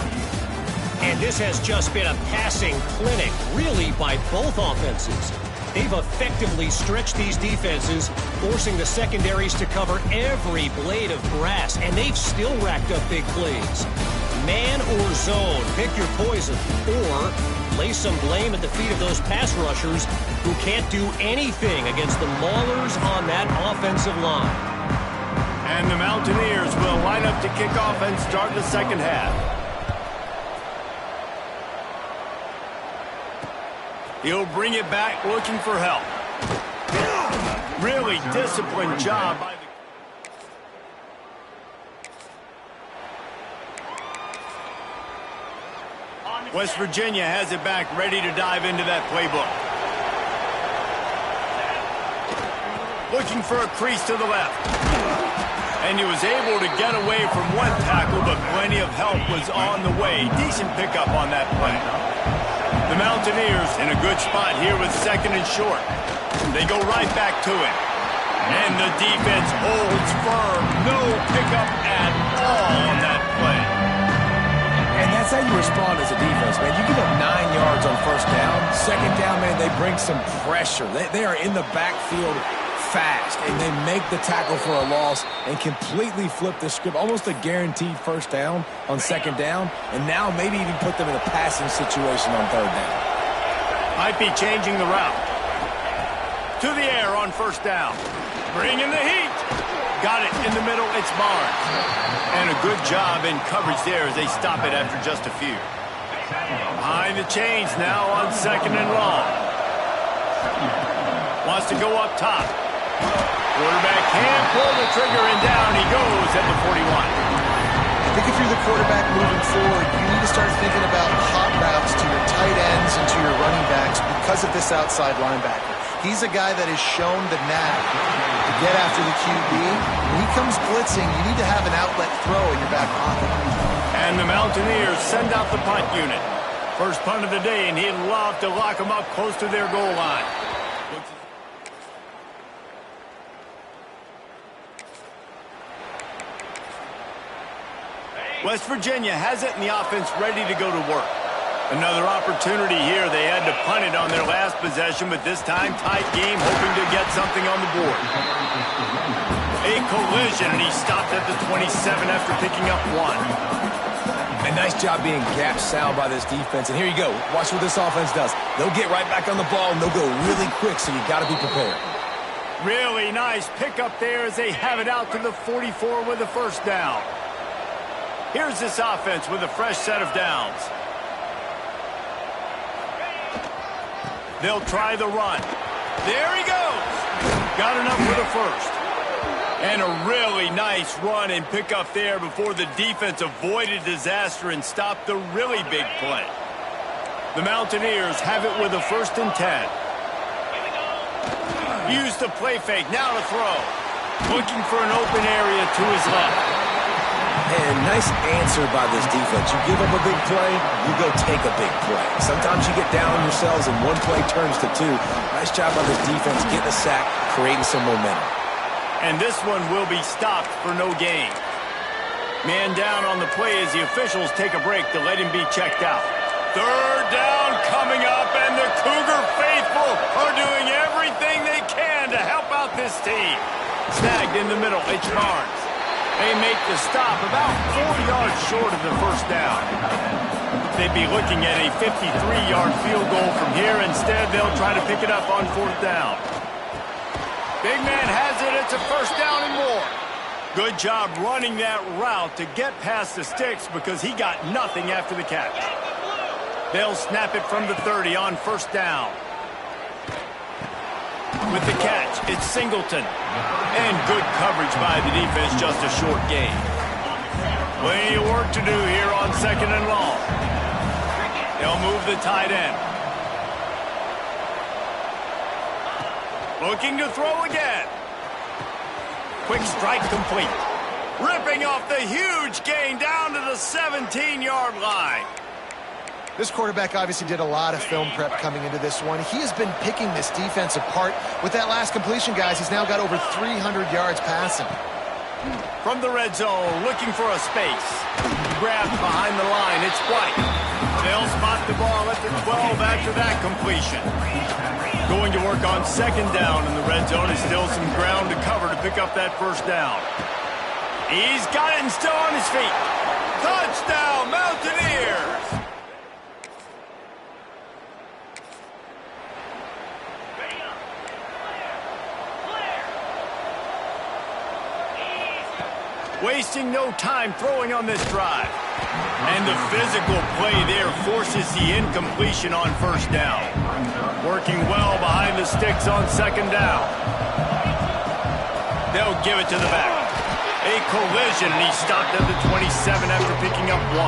And this has just been a passing clinic, really, by both offenses. They've effectively stretched these defenses, forcing the secondaries to cover every blade of grass, and they've still racked up big plays. Man or zone, pick your poison, or lay some blame at the feet of those pass rushers who can't do anything against the maulers on that offensive line. And the Mountaineers will line up to kick off and start the second half. He'll bring it back looking for help. Really disciplined job by the West Virginia has it back, ready to dive into that playbook. looking for a crease to the left. And he was able to get away from one tackle, but plenty of help was on the way. Decent pickup on that play. The Mountaineers in a good spot here with 2nd and short. They go right back to it. And the defense holds firm. No pickup at all on that play. And that's how you respond as a defense, man. You give up 9 yards on 1st down. 2nd down, man, they bring some pressure. They are in the backfield fast, and they make the tackle for a loss and completely flip the script. Almost a guaranteed 1st down on 2nd down, and now maybe even put them in a passing situation on 3rd down. Might be changing the route. To the air on 1st down. Bringing the heat. Got it in the middle. It's Barnes. And a good job in coverage there as they stop it after just a few. Behind the chains now on 2nd and long. Wants to go up top. Quarterback can't pull the trigger, and down he goes at the 41. I think if you're the quarterback moving forward, you need to start thinking about hot routes to your tight ends and to your running backs because of this outside linebacker. He's a guy that has shown the knack to get after the QB. When he comes blitzing, you need to have an outlet throw in your back pocket. And the Mountaineers send out the punt unit. First punt of the day, and he'd love to lock them up close to their goal line. West Virginia has it, and the offense ready to go to work. Another opportunity here. They had to punt it on their last possession, but this time tight game, hoping to get something on the board. A collision, and he stopped at the 27 after picking up 1. A nice job being gap sound by this defense. And here you go. Watch what this offense does. They'll get right back on the ball, and they'll go really quick, so you got to be prepared. Really nice pickup there as they have it out to the 44 with the 1st down. Here's this offense with a fresh set of downs. They'll try the run. There he goes. Got enough for the 1st. And a really nice run and pickup there before the defense avoided disaster and stopped the really big play. The Mountaineers have it with a 1st and 10. Use the play fake. Now to throw. Looking for an open area to his left. And nice answer by this defense. You give up a big play, you go take a big play. Sometimes you get down on yourselves and one play turns to 2. Nice job by this defense getting a sack, creating some momentum. And this one will be stopped for no gain. Man down on the play as the officials take a break to let him be checked out. 3rd down coming up, and the Cougar faithful are doing everything they can to help out this team. Snagged in the middle, it's Barnes. They make the stop about 4 yards short of the 1st down. They'd be looking at a 53-yard field goal from here. Instead, they'll try to pick it up on 4th down. Big man has it. It's a 1st down and more. Good job running that route to get past the sticks because he got nothing after the catch. They'll snap it from the 30 on 1st down. With the catch, it's Singleton. And good coverage by the defense, just a short gain. Plenty of work to do here on 2nd and long. They'll move the tight end. Looking to throw again. Quick strike complete. Ripping off the huge gain down to the 17-yard line. This quarterback obviously did a lot of film prep coming into this one. He has been picking this defense apart. With that last completion, guys, he's now got over 300 yards passing. From the red zone, looking for a space. Grabbed behind the line, it's White. They'll spot the ball at the 12 after that completion. Going to work on 2nd down in the red zone. Is still some ground to cover to pick up that 1st down. He's got it and still on his feet. Touchdown, Mountaineers! Wasting no time throwing on this drive. And the physical play there forces the incompletion on 1st down. Working well behind the sticks on 2nd down. They'll give it to the back. A collision, and he stopped at the 27 after picking up 1.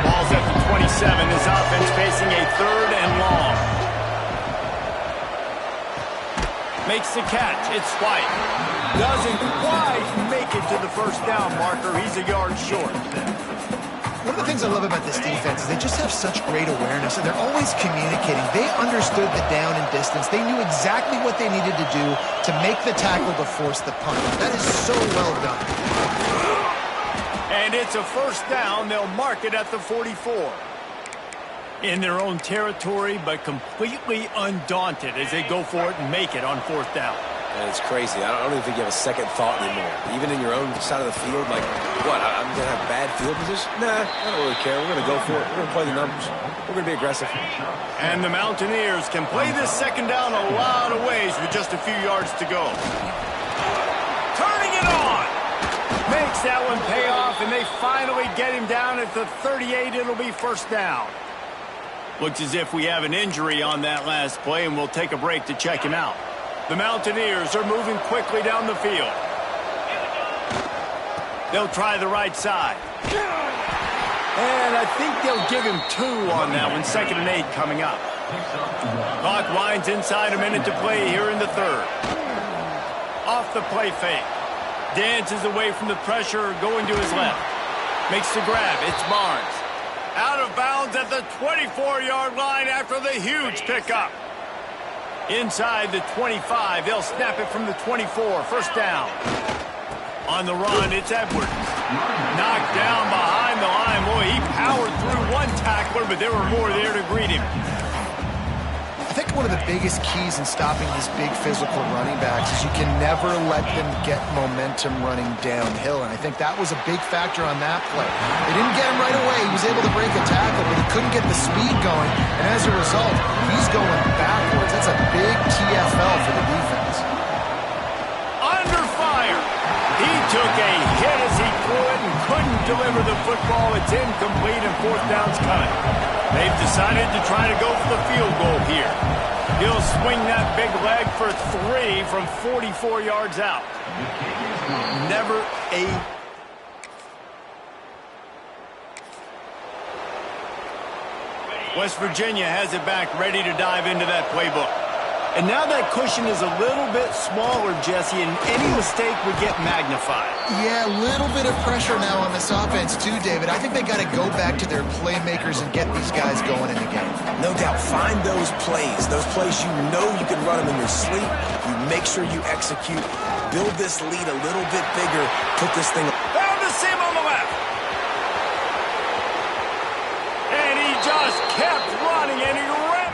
Ball's at the 27. His offense facing a 3rd and long. Makes the catch. It's White. Doesn't quite make it to the first down marker. He's a yard short. One of the things I love about this defense is they just have such great awareness, and they're always communicating. They understood the down and distance. They knew exactly what they needed to do to make the tackle to force the punt. That is so well done. And it's a first down. They'll mark it at the 44. In their own territory, but completely undaunted as they go for it and make it on fourth down. And it's crazy. I don't even think you have a second thought anymore. Even in your own side of the field, like, what, I'm going to have bad field position? Nah, I don't really care. We're going to go for it. We're going to play the numbers. We're going to be aggressive. And the Mountaineers can play this second down a lot of ways with just a few yards to go. Turning it on! Makes that one pay off, and they finally get him down at the 38. It'll be first down. Looks as if we have an injury on that last play, and we'll take a break to check him out. The Mountaineers are moving quickly down the field. They'll try the right side. And I think they'll give him 2 on that one. 2nd and 8 coming up. Clock winds inside, a minute to play here in the third. Off the play fake. Dances away from the pressure, going to his left. Makes the grab. It's Barnes. Out of bounds at the 24-yard line after the huge pickup. Inside the 25, they'll snap it from the 24. First down. On the run, it's Edwards. Knocked down behind the line. Boy, he powered through one tackler, but there were more there to greet him. I think one of the biggest keys in stopping these big physical running backs is you can never let them get momentum running downhill, and I think that was a big factor on that play. They didn't get him right away. He was able to break a tackle, but he couldn't get the speed going, and as a result, he's going backwards. That's a big TFL for the defense. Under fire. He took a hit as he threw it and couldn't deliver the football. It's incomplete, and fourth down's coming. They've decided to try to go for the field goal here. He'll swing that big leg for 3 from 44 yards out. Never a... West Virginia has it back, ready to dive into that playbook. And now that cushion is a little bit smaller, Jesse, and any mistake would get magnified. Yeah, a little bit of pressure now on this offense too, David. I think they got to go back to their playmakers and get these guys going in the game. No doubt. Find those plays you know you can run them in your sleep. You make sure you execute. Build this lead a little bit bigger. Put this thing... Found the seam on the left. And he just kept running, and he ran.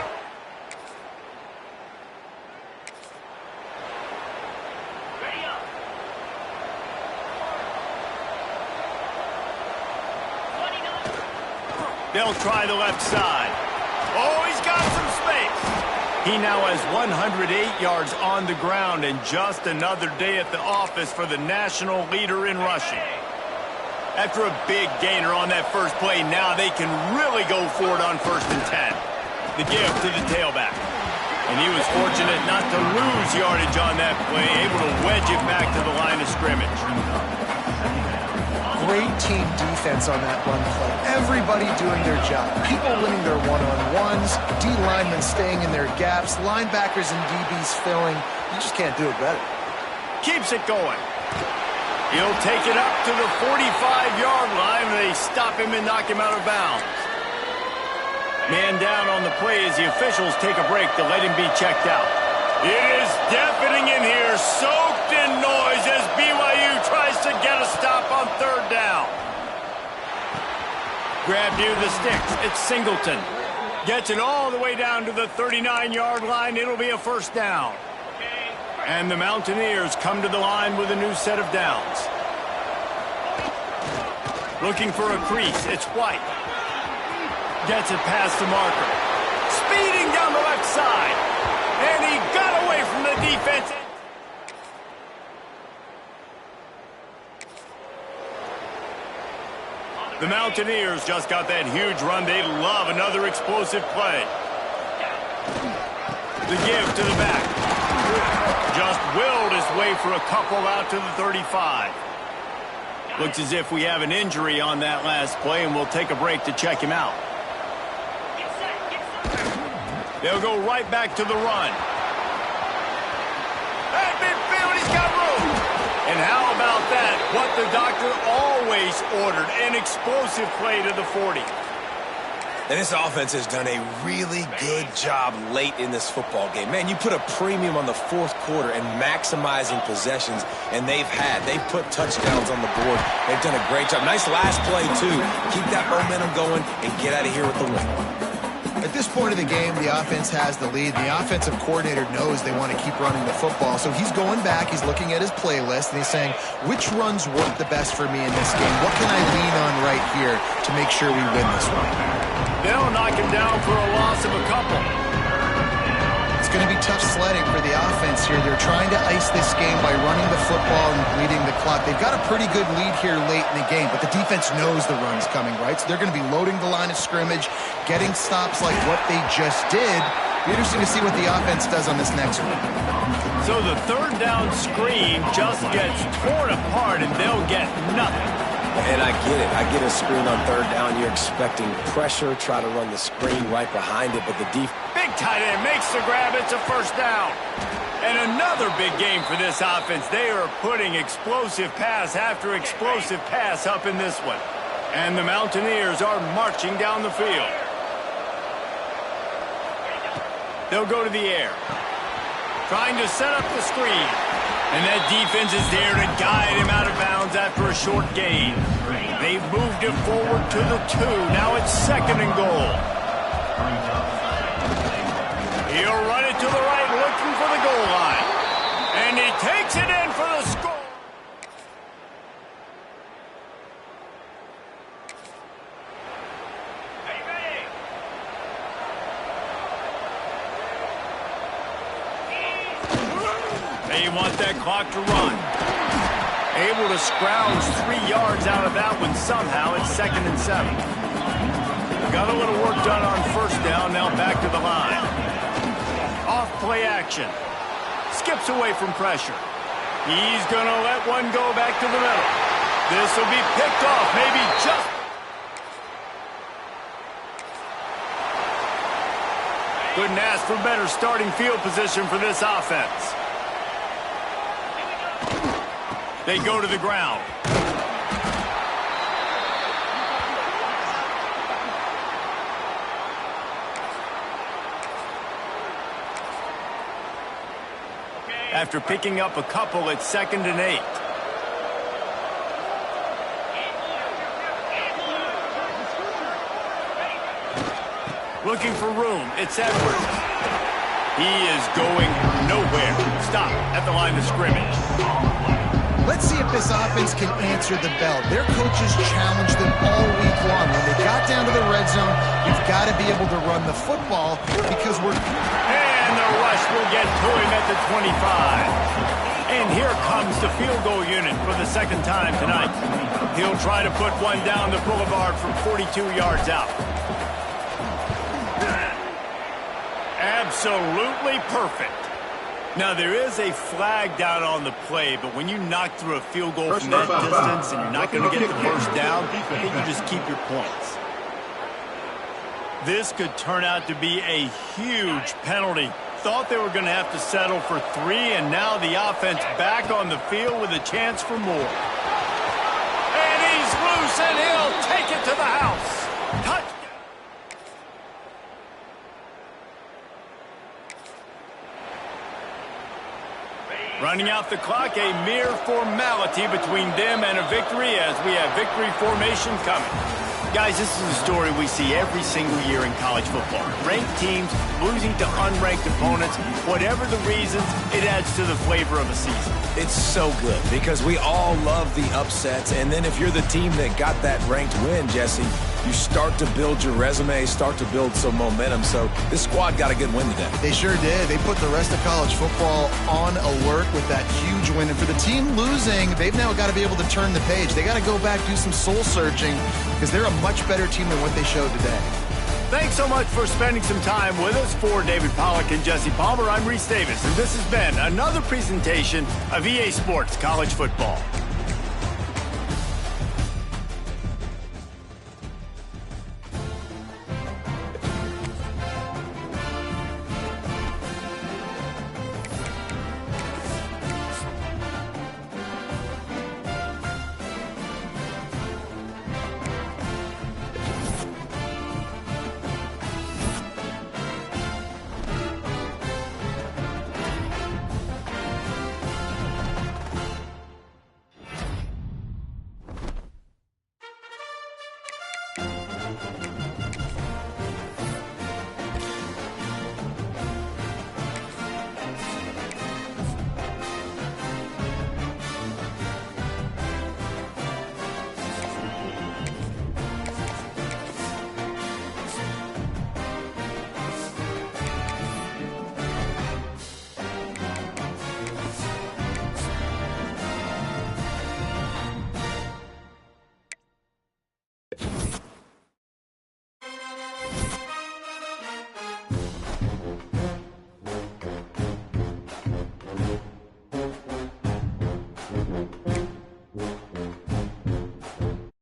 They'll try the left side. Oh, he's got some space. He now has 108 yards on the ground, and just another day at the office for the national leader in rushing. After a big gainer on that first play, now they can really go for it on 1st and 10. The give to the tailback. And he was fortunate not to lose yardage on that play, able to wedge it back to the line of scrimmage. Great team defense on that run play. Everybody doing their job. People winning their one-on-ones, D-linemen staying in their gaps, linebackers and DBs filling. You just can't do it better. Keeps it going. He'll take it up to the 45-yard line, and they stop him and knock him out of bounds. Man down on the play as the officials take a break to let him be checked out. It is deafening in here, soaked in noise as BYU tries to get a stop on 3rd down. Grab near the sticks. It's Singleton. Gets it all the way down to the 39-yard line. It'll be a first down. And the Mountaineers come to the line with a new set of downs. Looking for a crease. It's White. Gets it past the marker. Speeding down the left side. And he got away from the defense. The Mountaineers just got that huge run. They love another explosive play. The give to the back. Just willed his way for a couple out to the 35. Looks as if we have an injury on that last play, and we'll take a break to check him out. They'll go right back to the run. But the doctor always ordered an explosive play to the 40. And this offense has done a really good job late in this football game. Man, you put a premium on the fourth quarter and maximizing possessions, and they've put touchdowns on the board. They've done a great job. Nice last play, too. Keep that momentum going and get out of here with the win. At this point of the game, the offense has the lead. The offensive coordinator knows they want to keep running the football. So he's going back, he's looking at his playlist, and he's saying, which runs work the best for me in this game? What can I lean on right here to make sure we win this one? They'll knock him down for a loss of a couple. It's going to be tough sledding for the offense here. They're trying to ice this game by running the football and bleeding the clock. They've got a pretty good lead here late in the game, but the defense knows the run's coming, right? So they're going to be loading the line of scrimmage, getting stops like what they just did. Be interesting to see what the offense does on this next one. So the third down screen just gets torn apart, and they'll get nothing. And I get it. I get a screen on third down. You're expecting pressure, try to run the screen right behind it, but the defense... Big tight end makes the grab. It's a first down. And another big game for this offense. They are putting explosive pass after explosive pass up in this one. And the Mountaineers are marching down the field. They'll go to the air. Trying to set up the screen. And that defense is there to guide him out of bounds after a short gain. They've moved it forward to the 2. Now it's 2nd and goal. He'll run it to the right, looking for the goal line. And he takes it in for the score. They want that clock to run. Able to scrounge 3 yards out of that one somehow. It's 2nd and 7. Got a little work done on first down. Now back to the line. Off play action. Skips away from pressure. He's going to let one go back to the middle. This will be picked off. Maybe just... Couldn't ask for better starting field position for this offense. They go to the ground. After picking up a couple, it's 2nd and 8. Looking for room. It's Edwards. He is going nowhere. Stop at the line of scrimmage. Let's see if this offense can answer the bell. Their coaches challenged them all week long. When they got down to the red zone, you've got to be able to run the football because we're... And the rush will get to him at the 25. And here comes the field goal unit for the 2nd time tonight. He'll try to put one down the boulevard from 42 yards out. Absolutely perfect. Now, there is a flag down on the play, but when you knock through a field goal from that distance and you're not going to get the first down, I think you just keep your points. This could turn out to be a huge penalty. Thought they were going to have to settle for 3, and now the offense back on the field with a chance for more. And he's loose, and he'll take it to the house. Touchdown. Running out the clock, a mere formality between them and a victory as we have victory formation coming. Guys, this is a story we see every single year in college football. Ranked teams losing to unranked opponents. Whatever the reasons, it adds to the flavor of a season. It's so good because we all love the upsets. And then if you're the team that got that ranked win, Jesse, you start to build your resume, start to build some momentum. So this squad got a good win today. They sure did. They put the rest of college football on alert with that huge win. And for the team losing, they've now got to be able to turn the page. They got to go back, do some soul searching because they're a much better team than what they showed today. Thanks so much for spending some time with us. For David Pollack and Jesse Palmer, I'm Reese Davis, and this has been another presentation of EA Sports College Football. Virginia.